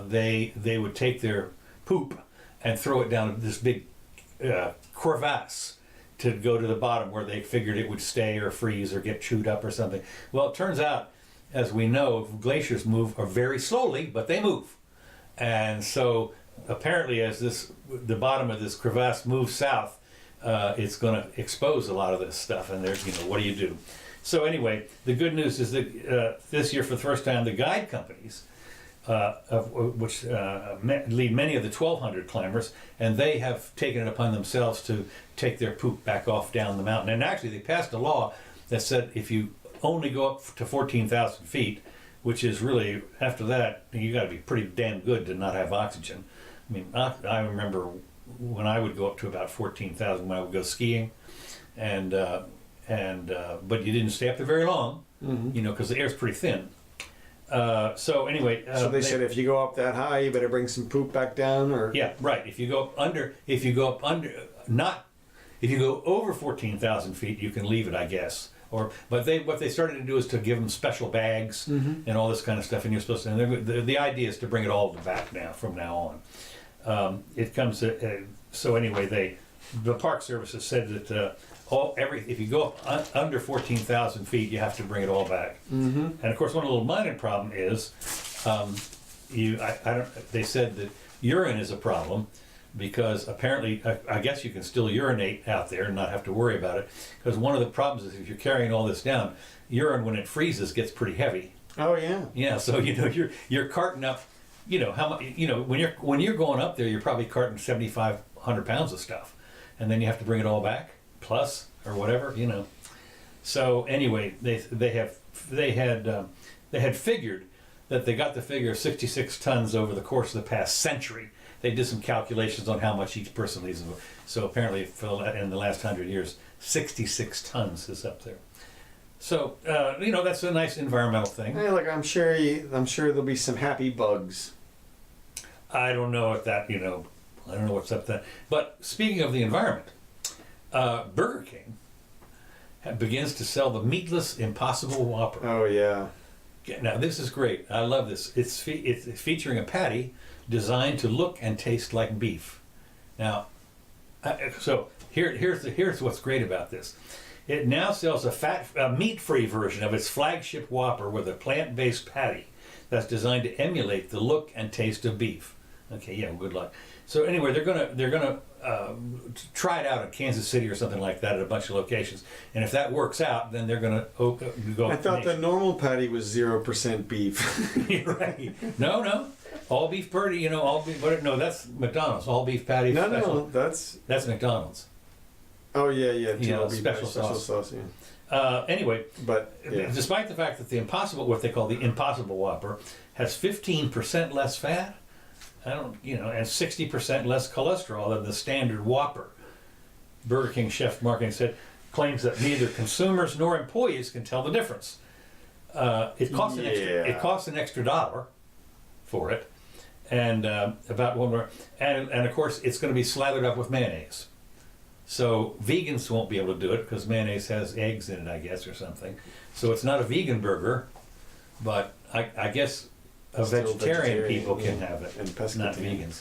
they would take their poop and throw it down this big crevasse to go to the bottom where they figured it would stay or freeze or get chewed up or something. Well, it turns out, as we know, glaciers move very slowly, but they move. And so apparently as the bottom of this crevasse moves south, it's going to expose a lot of this stuff. And there's, you know, what do you do? So anyway, the good news is that this year, for the first time, the guide companies, which lead many of the 1,200 climbers, and they have taken it upon themselves to take their poop back off down the mountain. And actually, they passed a law that said if you only go up to 14,000 feet, which is really, after that, you got to be pretty damn good to not have oxygen. I mean, I remember when I would go up to about 14,000 when I would go skiing, but you didn't stay up there very long, you know, because the air's pretty thin. So anyway, so they said if you go up that high, you better bring some poop back down, or yeah, right. If you go over 14,000 feet, you can leave it, I guess. But what they started to do is to give them special bags and all this kind of stuff, and you're supposed to. And the idea is to bring it all back from now on. It comes so anyway, the Park Service has said that if you go up under 14,000 feet, you have to bring it all back. And of course, one little minor problem is they said that urine is a problem, because apparently, I guess you can still urinate out there and not have to worry about it. Because one of the problems is if you're carrying all this down, urine when it freezes gets pretty heavy. Oh yeah. Yeah, so you know you're carting up, you know how much, you know, when you're going up there, you're probably carting 7,500 pounds of stuff, and then you have to bring it all back plus or whatever, you know. So anyway, they had figured that they got the figure of 66 tons over the course of the past century. They did some calculations on how much each person leaves. So apparently, in the last 100 years, 66 tons is up there. So you know, that's a nice environmental thing. Hey, look, I'm sure there'll be some happy bugs. I don't know if that, you know, I don't know what's up there. But speaking of the environment, Burger King begins to sell the meatless Impossible Whopper. Oh yeah. Now this is great. I love this. It's featuring a patty designed to look and taste like beef. Now, so here's what's great about this. It now sells a meat-free version of its flagship Whopper with a plant-based patty that's designed to emulate the look and taste of beef. Okay, yeah, good luck. So anyway, they're gonna try it out in Kansas City or something like that at a bunch of locations, and if that works out, then they're gonna go. I thought the normal patty was 0% beef. Right? No, all beef patty. All beef. But no, that's McDonald's. All beef patty. No, that's McDonald's. Oh yeah, beef special sauce. Yeah. Anyway, but yeah. Despite the fact that what they call the Impossible Whopper, has 15% less fat, and 60% less cholesterol than the standard Whopper. Burger King chef marketing claims that neither consumers nor employees can tell the difference. It costs an extra $1 for it, and about one more, and of course it's going to be slathered up with mayonnaise. So vegans won't be able to do it because mayonnaise has eggs in it, I guess, or something. So it's not a vegan burger, but I guess vegetarian people can have it, and not vegans.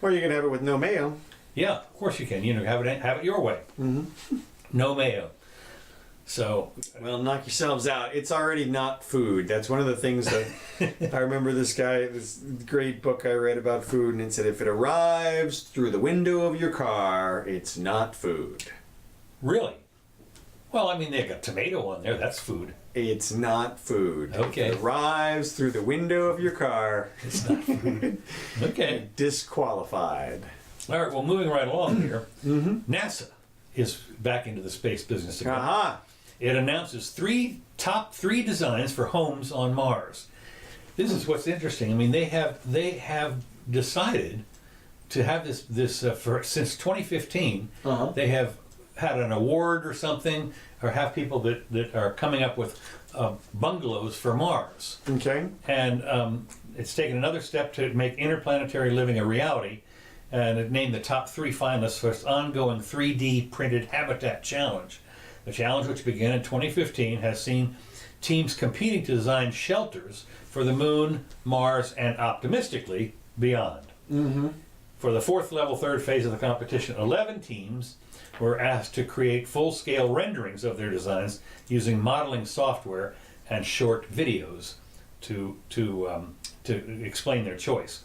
Or you can have it with no mayo. Yeah, of course you can. Have it your way. Mm-hmm. No mayo. So, well, knock yourselves out. It's already not food. That's one of the things that I remember this great book I read about food, and it said if it arrives through the window of your car, it's not food. Really? Well, I mean, they got tomato on there. That's food. It's not food. Okay. If it arrives through the window of your car, it's not food. Okay. Disqualified. All right, well, moving right along here, Mm-hmm. NASA is back into the space business again. Aha! It announces top three designs for homes on Mars. This is what's interesting. I mean, they have decided to have this since 2015. Uh-huh. They have had an award or something, or have people that are coming up with bungalows for Mars. Okay. And it's taken another step to make interplanetary living a reality, and it named the top three finalists for its ongoing 3D printed habitat challenge. The challenge, which began in 2015, has seen teams competing to design shelters for the Moon, Mars, and optimistically, beyond. Mm-hmm. For the fourth level, third phase of the competition, 11 teams were asked to create full-scale renderings of their designs using modeling software and short videos to explain their choice.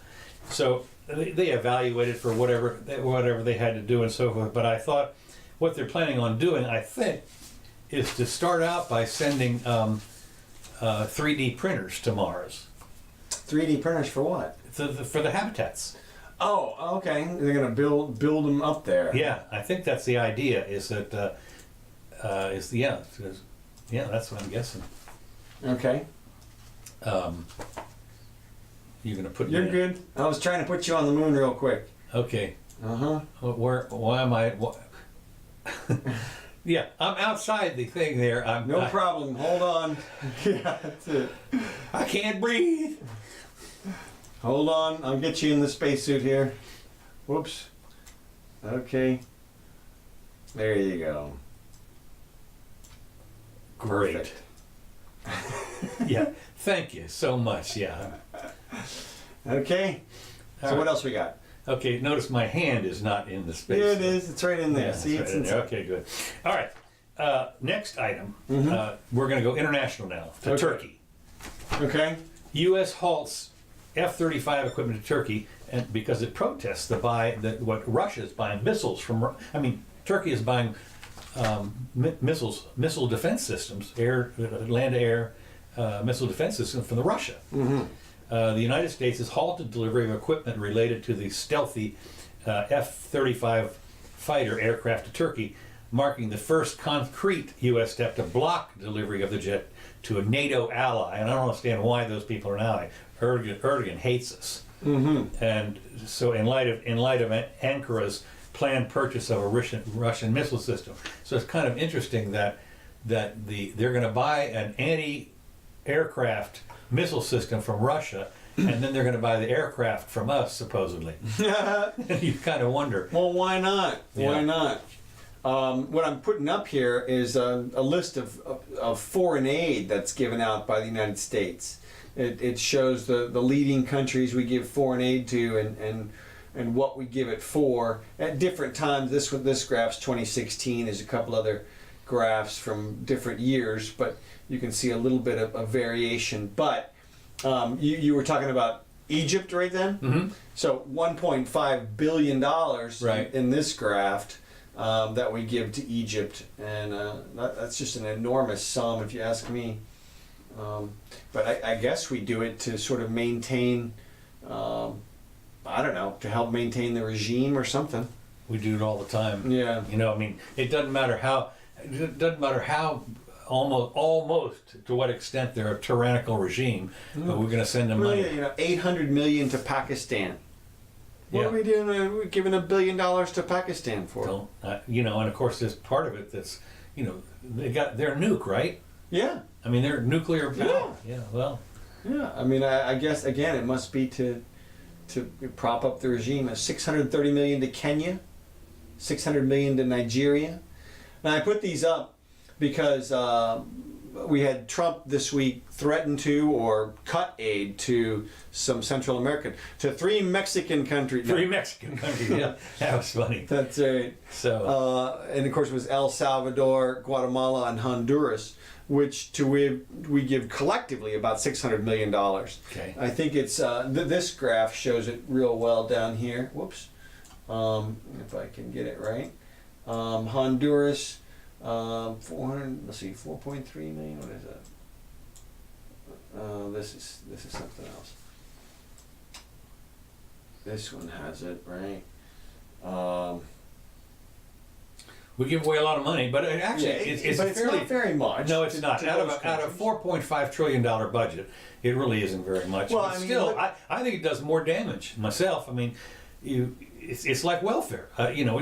So they evaluated for whatever they had to do and so forth. But I thought what they're planning on doing, I think, is to start out by sending 3D printers to Mars. 3D printers for what? For the habitats. Oh, okay. They're going to build them up there. Yeah, I think that's the idea. That's what I'm guessing. Okay. You're going to put. You're good. I was trying to put you on the moon real quick. Okay. Uh-huh. Why am I? Yeah, I'm outside the thing there. No problem. Hold on. Yeah, that's it. I can't breathe. Hold on. I'll get you in the spacesuit here. Whoops. Okay. There you go. Great. Perfect. Yeah. Thank you so much. Yeah. Okay. So what else we got? Okay, notice my hand is not in the space. Yeah, it is. It's right in there. Yeah, See, it's it's right in inside. there. Okay, good. All right. Next item. Mhm. We're going to go international now to Okay. Turkey. Okay. U.S. halts F-35 equipment to Turkey, and because it protests what Russia is buying missiles from. I mean, Turkey is buying missile defense systems, land-to-air missile defense systems from Russia. Mm-hmm. The United States has halted delivery of equipment related to the stealthy F-35 fighter aircraft to Turkey, marking the first concrete U.S. step to block delivery of the jet to a NATO ally. And I don't understand why those people are an ally. Erdogan hates us. Mm-hmm. And so in light of Ankara's planned purchase of a Russian missile system. So it's kind of interesting that they're going to buy an anti-aircraft missile system from Russia, and then they're going to buy the aircraft from us, supposedly. And you kind of wonder. Well, why not? Yeah. Why not? What I'm putting up here is a list of foreign aid that's given out by the United States. It shows the leading countries we give foreign aid to and what we give it for at different times. This graph's 2016. There's a couple other graphs from different years, but you can see a little bit of variation. But you were talking about Egypt right then? Mm-hmm. So $1.5 billion Right. in this graph that we give to Egypt, and that's just an enormous sum if you ask me. But I guess we do it to sort of maintain, I don't know, to help maintain the regime or something. We do it all the time. Yeah. You know, I mean, it doesn't matter how almost to what extent they're a tyrannical regime, but we're going to send them money. You know, 800 million to Pakistan. What Yeah. are we doing? We're giving $1 billion to Pakistan for? You know, and of course there's part of it that's, you know, they're nuke, right? Yeah. I mean, they're nuclear power. Yeah. Well. Yeah. I mean, I guess again it must be to prop up the regime. 630 million to Kenya, 600 million to Nigeria. Now I put these up because we had Trump this week threaten to or cut aid to some Central American, to 3 Mexican countries. Three Mexican countries, yeah. That was funny. That's right. So. And of course it was El Salvador, Guatemala, and Honduras, which we give collectively about $600 million. Okay. I think it's, this graph shows it real well down here. Whoops. If I can get it right. Honduras, 400, let's see, 4.3 million, what is that? This is something else. This one has it, right? We give away a lot of money, but actually, it's but it's not very much. No, it's not. Out of a countries. $4.5 trillion budget, it really isn't very much. Well, but I mean, still, look, I think it does more damage myself. I mean, it's like welfare. You know,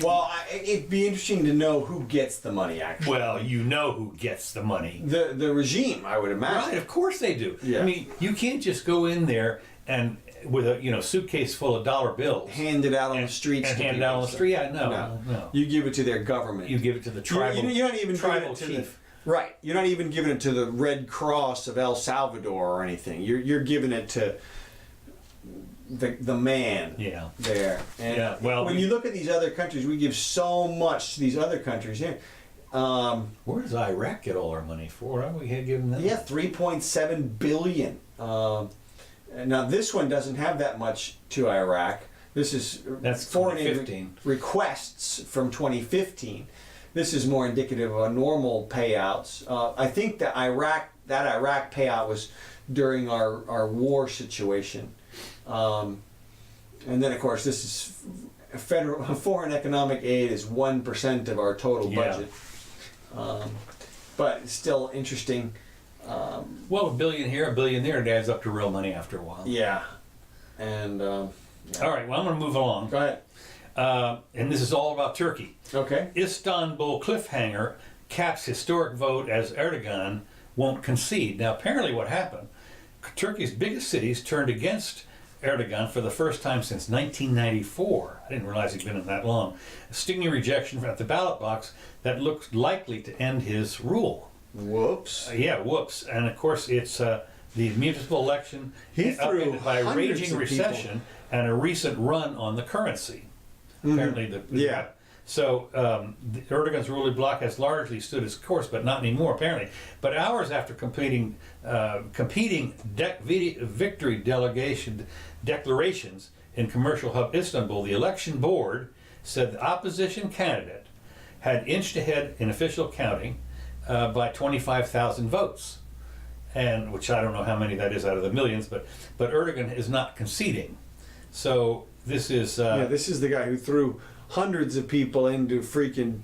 well, it'd be interesting to know who gets the money. Actually, well, you know who gets the money. the regime, I would imagine. Right, of course they do. Yeah. I mean, you can't just go in there and with a suitcase full of dollar bills. Hand it out on the streets. And to hand it people, out on the so- street. Yeah, no. You give it to their government. You give it to the tribal. You're not even tribal giving it to chief. right. You're not even giving it to the Red Cross of El Salvador or anything. You're giving it to the man. Yeah. There. And Yeah, well, when you look at these other countries, we give so much to these other countries here. Where does Iraq get all our money for? Why don't we give them that? Yeah, 3.7 billion. Now this one doesn't have that much to Iraq. This is That's foreign aid 2015. requests from 2015. This is more indicative of a normal payouts. I think that Iraq payout was during our war situation, and then of course this is foreign economic aid is 1% of our total budget, but it's still interesting. Well, $1 billion here, $1 billion there, it adds up to real money after a while. Yeah, and yeah. All right, well, I'm going to move along. Go ahead. And this is all about Turkey. Okay. Istanbul cliffhanger caps historic vote as Erdogan won't concede. Now, apparently what happened, Turkey's biggest cities turned against Erdogan for the first time since 1994. I didn't realize he'd been in that long. A stinging rejection at the ballot box that looks likely to end his rule. Whoops. Yeah, whoops. And of course, it's the municipal election He threw upended by a hundreds raging of recession and a recent run on the currency. Apparently, Yeah. So Erdogan's ruling bloc has largely stood its course, but not anymore apparently. But hours after competing victory declarations in commercial hub Istanbul, the election board said the opposition candidate had inched ahead in official counting by 25,000 votes, and which I don't know how many that is out of the millions, but Erdogan is not conceding. So this is this is the guy who threw hundreds of people into freaking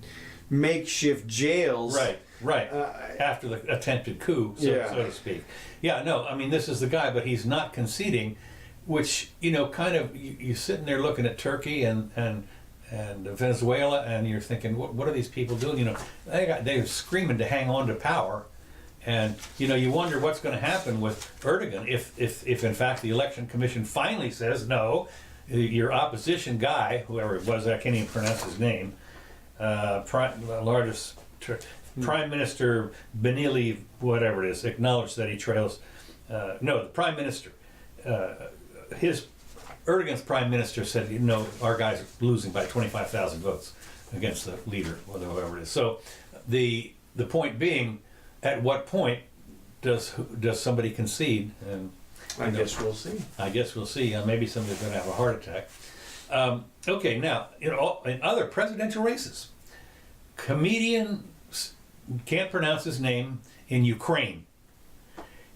makeshift jails. right after the attempted coup, so to speak. Yeah, no, I mean this is the guy, but he's not conceding, which kind of you're sitting there looking at Turkey and Venezuela, and you're thinking, what are these people doing? They're screaming to hang on to power, and you wonder what's going to happen with Erdogan if in fact the election commission finally says no, your opposition guy, whoever it was, I can't even pronounce his name, Prime Minister Denali, whatever it is, acknowledged that he trails. No, the Prime Minister, Erdogan's Prime Minister said, our guys are losing by 25,000 votes against the leader, whatever it is. So the point being, at what point does somebody concede? And I guess we'll see. I guess we'll see. Maybe somebody's going to have a heart attack. Okay, now, in other presidential races, comedian, can't pronounce his name, in Ukraine.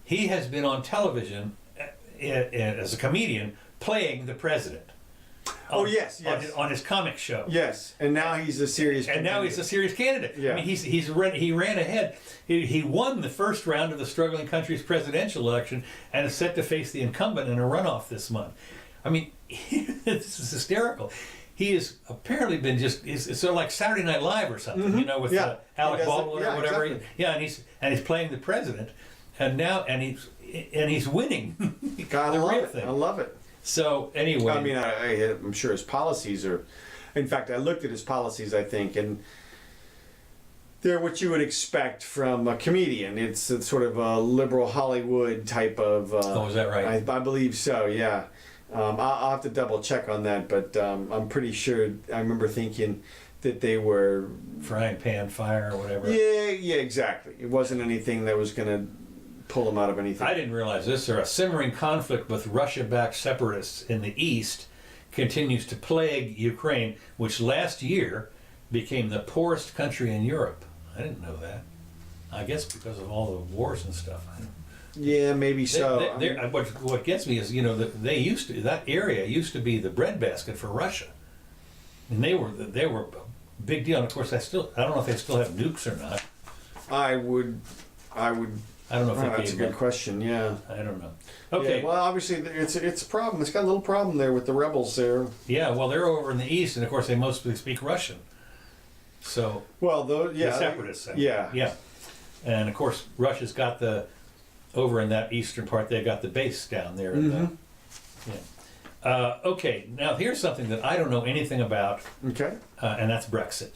He has been on television as a comedian playing the president. Yes. On his comic show. Yes, and now he's a serious candidate. And now he's a serious candidate. Yeah. I mean, he ran ahead. He won the first round of the struggling country's presidential election and is set to face the incumbent in a runoff this month. I mean, this is hysterical. He has apparently been it's sort of like Saturday Night Live or something, with Alec Baldwin or whatever. Exactly. And he's playing the president, and he's winning. I love it. So anyway, I mean, I'm sure his policies are. In fact, I looked at his policies, I think, and they're what you would expect from a comedian. It's sort of a liberal Hollywood type of. Is that right? I believe so. Yeah. I'll have to double check on that, but I'm pretty sure. I remember thinking that they were frying pan fire or whatever. Yeah, exactly. It wasn't anything that was going to pull them out of anything. I didn't realize this. A simmering conflict with Russia-backed separatists in the east continues to plague Ukraine, which last year became the poorest country in Europe. I didn't know that. I guess because of all the wars and stuff. Yeah, maybe so. What gets me is, that area used to be the breadbasket for Russia, and they were a big deal. And of course, I don't know if they still have nukes or not. I would. I don't know if that's a good question. Yeah, I don't know. Okay. Yeah, well, obviously, it's a problem. It's got a little problem there with the rebels there. Yeah. Well, they're over in the east, and of course, they mostly speak Russian. So. Well, the separatists. Yeah. Yeah. And of course, Russia's got over in that eastern part, they got the base down there. Okay, now here's something that I don't know anything about. Okay. And that's Brexit.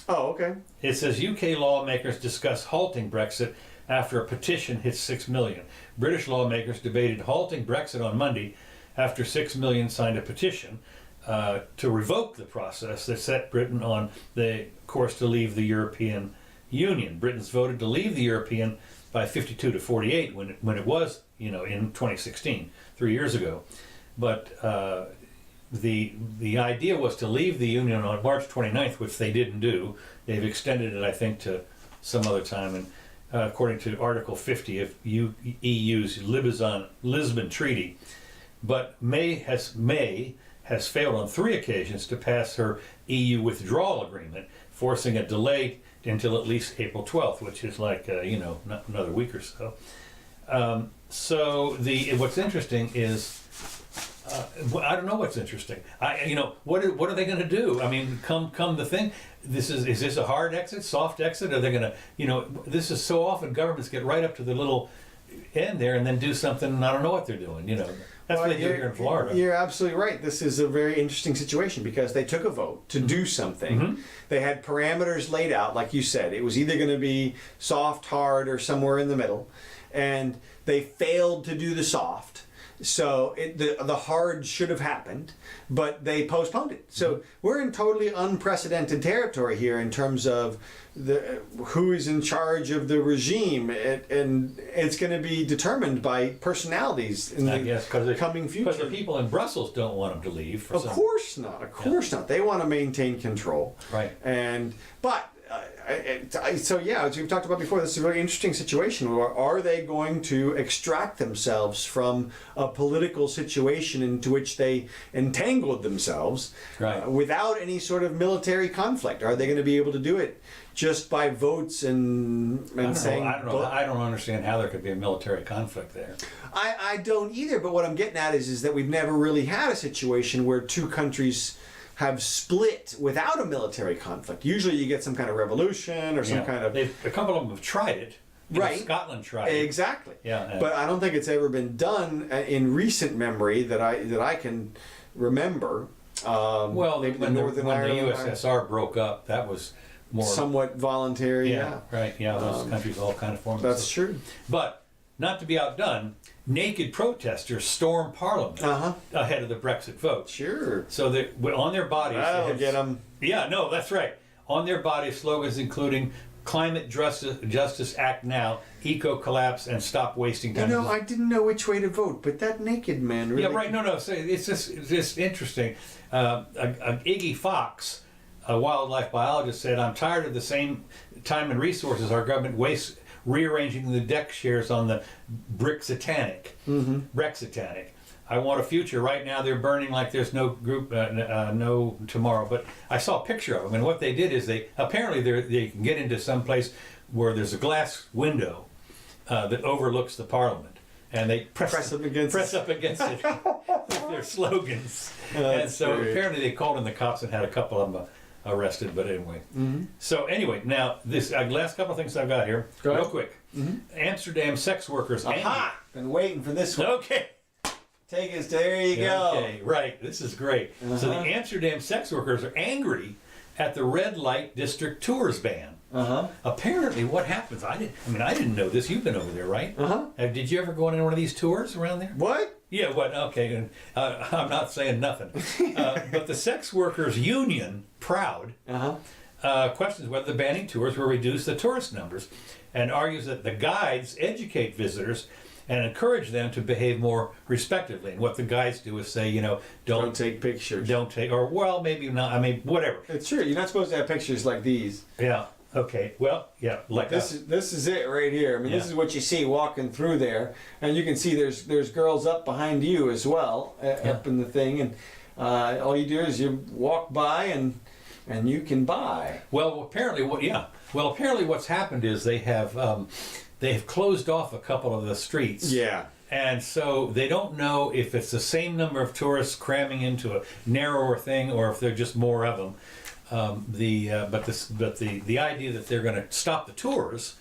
Oh, okay. It says UK lawmakers discuss halting Brexit after a petition hits 6 million. British lawmakers debated halting Brexit on Monday after 6 million signed a petition to revoke the process that set Britain on the course to leave the European Union. Britons voted to leave the European by 52 to 48 when it was, in 2016, 3 years ago. But the idea was to leave the Union on March 29th, which they didn't do. They've extended it, I think, to some other time. And according to Article 50 of EU's Lisbon Treaty. But May has failed on 3 occasions to pass her EU withdrawal agreement, forcing a delay until at least April 12th, which is like, another week or so. What's interesting is, I don't know what's interesting. What are they going to do? I mean, come the thing. Is this a hard exit, soft exit? Are they going to, this is so often governments get right up to the little end there and then do something, and I don't know what they're doing, That's what they do here in Florida. You're absolutely right. This is a very interesting situation because they took a vote to do something. Mm-hmm. They had parameters laid out, like you said. It was either going to be soft, hard, or somewhere in the middle. And they failed to do the soft. So the hard should have happened, but they postponed it. So we're in totally unprecedented territory here in terms of who is in charge of the regime, and it's going to be determined by personalities in the coming future. Because the people in Brussels don't want them to leave. Of course not. They want to maintain control. Right. So as we've talked about before, this is a very interesting situation. Are they going to extract themselves from a political situation into which they entangled themselves without any sort of military conflict? Are they going to be able to do it just by votes and saying... I don't understand how there could be a military conflict there. I don't either, but what I'm getting at is that we've never really had a situation where two countries have split without a military conflict. Usually you get some kind of revolution or some kind of... A couple of them have tried it. Right. Scotland tried it. Exactly. Yeah. But I don't think it's ever been done in recent memory that I can remember. Well, maybe when, Northern when the Ireland, USSR broke up, that was more somewhat voluntary. Yeah, right. Yeah, those countries all kind of formed. that's true. But not to be outdone, naked protesters stormed Parliament ahead of the Brexit vote. Sure. So that on their bodies, That'll get them. Yeah, no, that's right. On their bodies, slogans including "Climate Justice Act Now," "Eco Collapse," and "Stop Wasting Time." I didn't know which way to vote, but that naked man really. Yeah, right. No. So it's just interesting. Iggy Fox, a wildlife biologist, said, "I'm tired of the same time and resources our government wastes rearranging the deck chairs on the Brexitanic. I want a future. Right now they're burning like there's no no tomorrow." But I saw a picture of them, and what they did is they can get into some place where there's a glass window that overlooks the Parliament, and they press up against it with their slogans. And so apparently they called in the cops and had a couple of them arrested. But anyway, so anyway, now this last couple of things I've got here, real quick. Amsterdam sex workers. Aha! Been waiting for this one. Okay. Take us there. You go. Okay, right. This is great. So the Amsterdam sex workers are angry at the red light district tours ban. Apparently, what happens? I didn't know this. You've been over there, right? Did you ever go on one of these tours around there? What? Yeah. What? Okay. I'm not saying nothing. But the sex workers union, Proud, questions whether the banning tours will reduce the tourist numbers, and argues that the guides educate visitors and encourage them to behave more respectively. And what the guides do is say, don't take pictures. Don't take, or well, maybe not. I mean, whatever. It's true. You're not supposed to have pictures like these. Yeah. Okay. Well, yeah. Like this is it right here. I mean, this is what you see walking through there, and you can see there's girls up behind you as well, up in the thing, and all you do is you walk by and you can buy. Well, apparently, what's happened is they have closed off a couple of the streets. Yeah. And so they don't know if it's the same number of tourists cramming into a narrower thing or if they're just more of them. The idea that they're going to stop the tours,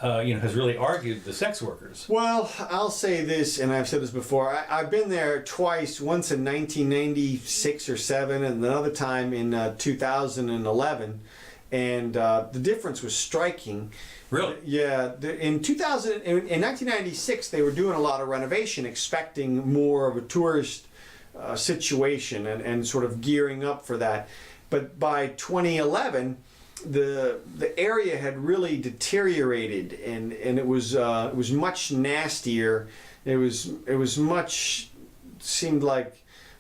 has really argued the sex workers. Well, I'll say this, and I've said this before. I've been there twice. Once in 1996 or 7, and another time in 2011, and the difference was striking. Really? Yeah. In 1996, they were doing a lot of renovation, expecting more of a tourist situation and sort of gearing up for that. But by 2011, the area had really deteriorated, and it was much nastier. It was seemed like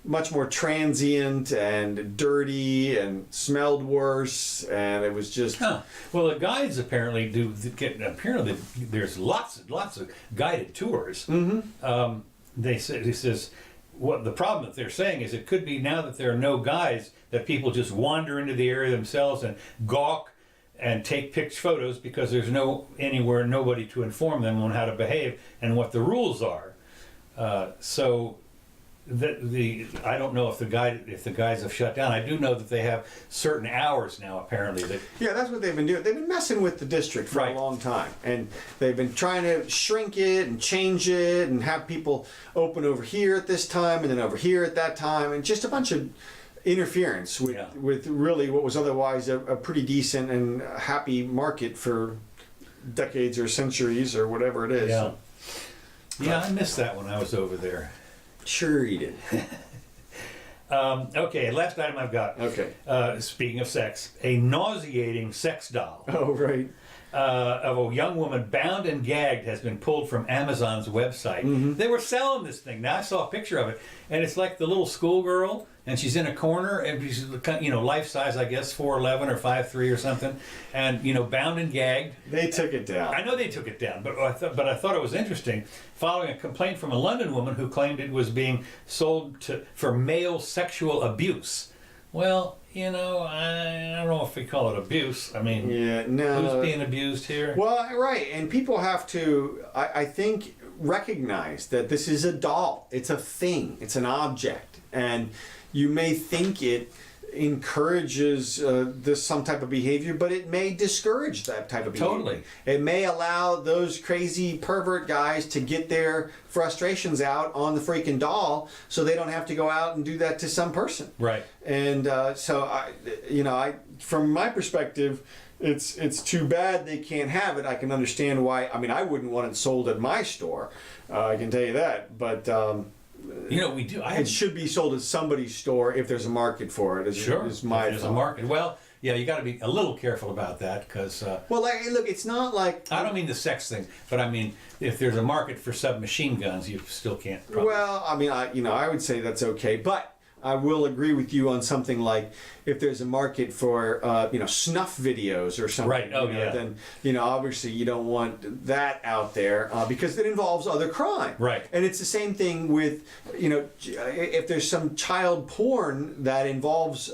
much more transient and dirty and smelled worse, and it was just. Well, the guides apparently apparently there's lots of guided tours. He says what the problem that they're saying is it could be now that there are no guides that people just wander into the area themselves and gawk and take photos because there's nobody to inform them on how to behave and what the rules are. I don't know if the guides have shut down. I do know that they have certain hours now apparently that. Yeah, that's what they've been doing. They've been messing with the district for a long time, and they've been trying to shrink it and change it and have people open over here at this time and then over here at that time, and just a bunch of interference with really what was otherwise a pretty decent and happy market for decades or centuries or whatever it is. Yeah, I missed that when I was over there. Sure you did. Okay, last item I've got. Okay. Speaking of sex, a nauseating sex doll. Oh, right. Of a young woman bound and gagged has been pulled from Amazon's website. They were selling this thing. Now I saw a picture of it, and it's like the little schoolgirl, and she's in a corner, and she's life size, I guess, 4'11" or 5'3" or something, and bound and gagged. They took it down. I know they took it down, but I thought it was interesting. Following a complaint from a London woman who claimed it was being sold for male sexual abuse. Well, I don't know if we call it abuse. I mean, who's being abused here? Well, right, and people have to, I think, recognize that this is a doll. It's a thing. It's an object, and you may think it encourages this some type of behavior, but it may discourage that type of behavior. Totally. It may allow those crazy pervert guys to get their frustrations out on the freaking doll, so they don't have to go out and do that to some person. Right. And so I from my perspective, it's too bad they can't have it. I can understand why. I mean, I wouldn't want it sold at my store. I can tell you that, but. We do. It should be sold at somebody's store if there's a market for it. Sure. Is my if there's a market. Well, yeah, you got to be a little careful about that because. Well, look, it's not like. I don't mean the sex thing, but I mean if there's a market for submachine guns, you still can't. Probably. Well, I mean, I would say that's okay, but I will agree with you on something like if there's a market for snuff videos or something. Right. Oh, yeah. Then obviously you don't want that out there because it involves other crime. Right. And it's the same thing with if there's some child porn that involves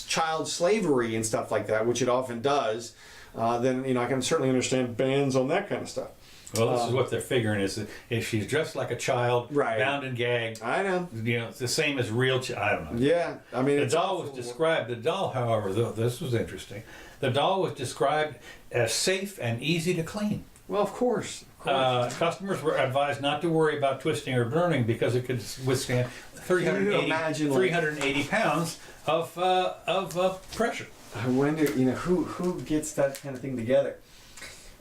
child slavery and stuff like that, which it often does. Then I can certainly understand bans on that kind of stuff. Well, this is what they're figuring is that if she's dressed like a child, right. bound and gagged, I know. It's the same as real. I don't know. Yeah, I mean, the doll was described. The doll, however, this was interesting. The doll was described as safe and easy to clean. Well, of course. Customers were advised not to worry about twisting or burning because it could withstand 380 pounds of pressure. I wonder, who gets that kind of thing together.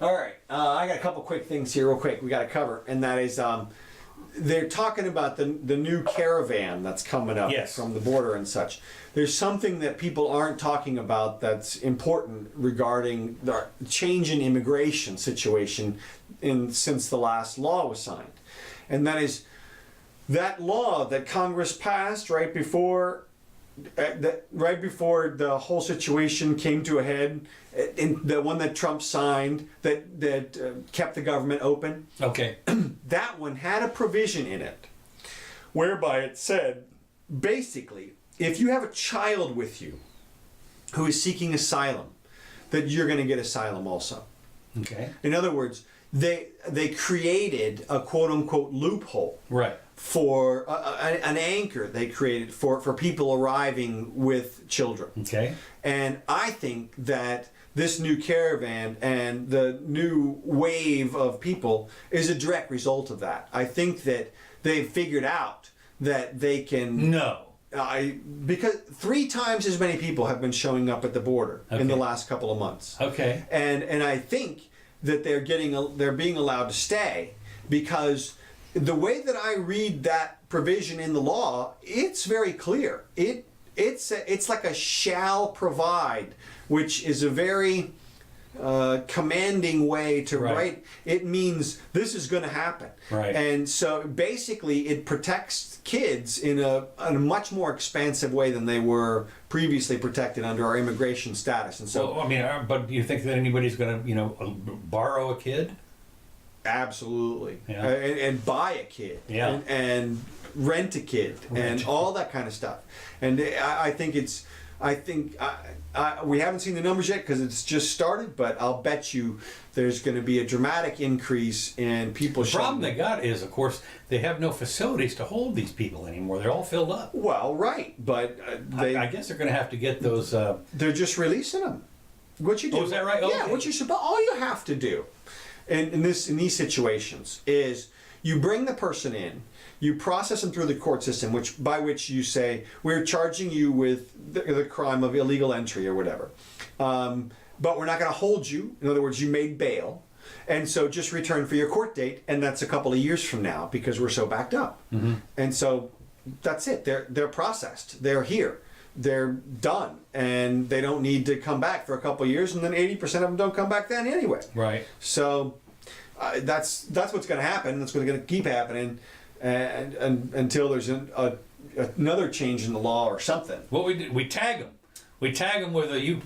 All right, I got a couple quick things here real quick we got to cover, and that is they're talking about the new caravan that's coming up from the border and such. There's something that people aren't talking about that's important regarding the change in immigration situation since the last law was signed, and that is that law that Congress passed right before the whole situation came to a head, in the one that Trump signed that kept the government open. Okay. That one had a provision in it whereby it said, basically, if you have a child with you who is seeking asylum, that you're going to get asylum also. Okay. In other words, they created a quote-unquote loophole. Right. For an anchor they created for people arriving with children. Okay. And I think that this new caravan and the new wave of people is a direct result of that. I think that they've figured out that they can... No. Because 3 times as many people have been showing up at the border in the last couple of months. Okay. And I think that they're being allowed to stay because... The way that I read that provision in the law, it's very clear. It's like a shall provide, which is a very commanding way to write. It means this is going to happen. Right. And so basically it protects kids in a much more expansive way than they were previously protected under our immigration status. And so, well, but do you think that anybody's going to, borrow a kid? Absolutely. Yeah. And buy a kid. Yeah. And rent a kid and all that kind of stuff. And I think we haven't seen the numbers yet because it's just started, but I'll bet you there's going to be a dramatic increase in people. The problem they got is, of course, they have no facilities to hold these people anymore. They're all filled up. Well, right, but I guess they're going to have to get those. They're just releasing them. What you do? Oh, is that right? Yeah. Okay. What you supposed? All you have to do, in these situations, is you bring the person in. You process them through the court system, by which you say, we're charging you with the crime of illegal entry or whatever. But we're not going to hold you. In other words, you made bail. And so just return for your court date, and that's a couple of years from now because we're so backed up. Mm-hmm. And so that's it. They're processed. They're here. They're done. And they don't need to come back for a couple of years, and then 80% of them don't come back then anyway. Right. So that's what's going to happen. That's what's going to keep happening. And until there's another change in the law or something. What we tag them. We tag them with what you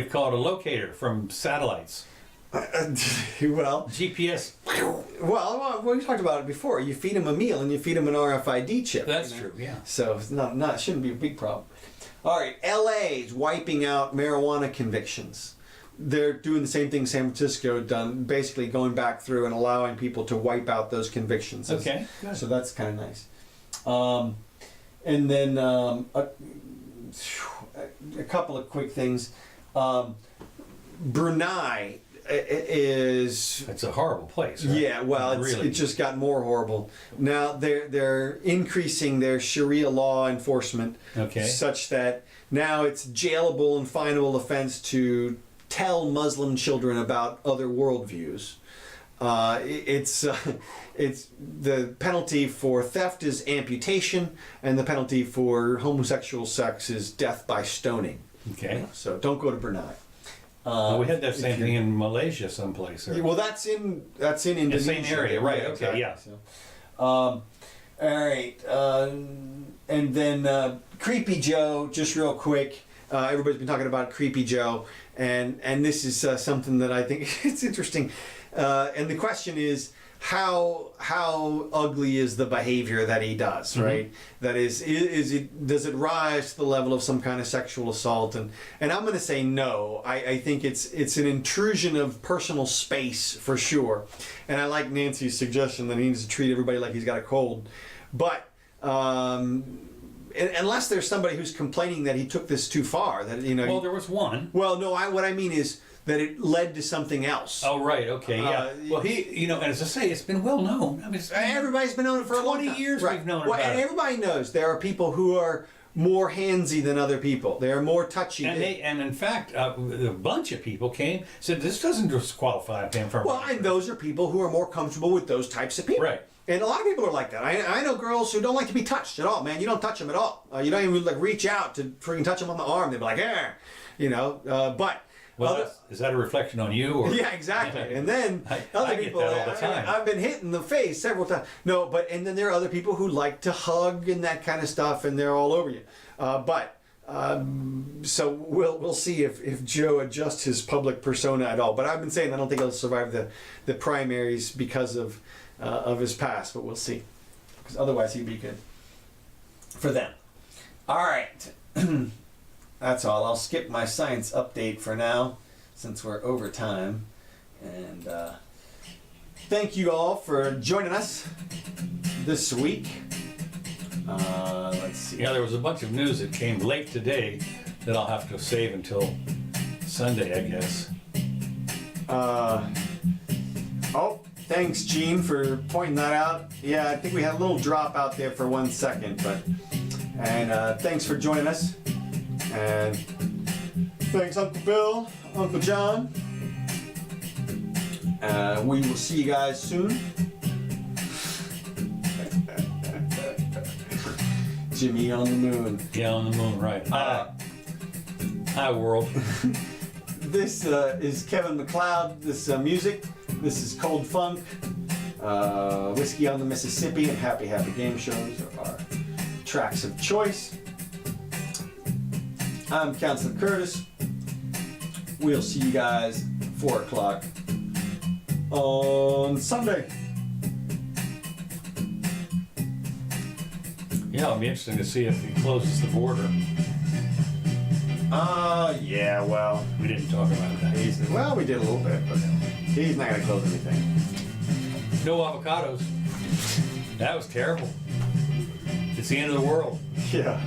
call it, a locator from satellites. Well, GPS. Well, we talked about it before. You feed them a meal and you feed them an RFID chip. That's true. Yeah. So it's not shouldn't be a big problem. All right, LA's wiping out marijuana convictions. They're doing the same thing San Francisco done, basically going back through and allowing people to wipe out those convictions. Okay. Good. So that's kind of nice. And then a couple of quick things. Brunei is... It's a horrible place, right? Yeah, well, Really? it just got more horrible. Now they're increasing their Sharia law enforcement, Okay. such that now it's jailable and finable offense to tell Muslim children about other worldviews. It's the penalty for theft is amputation, and the penalty for homosexual sex is death by stoning. Okay. So don't go to Brunei. Well, we had that same thing in Malaysia someplace. Or... Well, that's in Indonesia. The same area, right? Okay, exactly. yeah. So, all right, and then Creepy Joe. Just real quick, everybody's been talking about Creepy Joe, and this is something that I think it's interesting. And the question is, how ugly is the behavior that he does, right? Mm-hmm. That is it, does it rise to the level of some kind of sexual assault? And I'm going to say no. I think it's an intrusion of personal space for sure. And I like Nancy's suggestion that he needs to treat everybody like he's got a cold. But unless there's somebody who's complaining that he took this too far, that Well, there was one. Well, no. What I mean is that it led to something else. Oh, right. Okay. Yeah. Well, and as I say, it's been well known. I mean, everybody's been known it for 20 years. Right. We've known well, about and it. everybody knows there are people who are more handsy than other people. They are more touchy. And in fact, a bunch of people said this doesn't disqualify him from. Well, and those are people who are more comfortable with those types of people. Right. And a lot of people are like that. I know girls who don't like to be touched at all, man. You don't touch them at all. You don't even like reach out to freaking touch them on the arm. They'd be like, but. Well, is that a reflection on you? Or? Yeah, exactly. And then other people, get that all the time. I've been hit in the face several times. No, and then there are other people who like to hug and that kind of stuff, and they're all over you. So we'll see if Joe adjusts his public persona at all. But I've been saying I don't think he'll survive the primaries because of his past, but we'll see. Because otherwise he'd be good for them. All right. That's all. I'll skip my science update for now, since we're over time. And thank you all for joining us this week. Let's see. Yeah, there was a bunch of news that came late today that I'll have to save until Sunday, I guess. Thanks, Gene, for pointing that out. Yeah, I think we had a little drop out there for 1 second, and thanks for joining us. And thanks, Uncle Bill, Uncle John. We will see you guys soon. Jimmy on the moon. Yeah, on the moon, right. Hi, world. This is Kevin MacLeod. This music. This is Cold Funk. Whiskey on the Mississippi and Happy Happy Game Shows are our tracks of choice. I'm Counselor Curtis. We'll see you guys 4 o'clock on Sunday. Yeah, it'll be interesting to see if he closes the border. Yeah, well. We didn't talk about that. We did a little bit, but he's not going to close anything. No avocados. That was terrible. It's the end of the world. Yeah.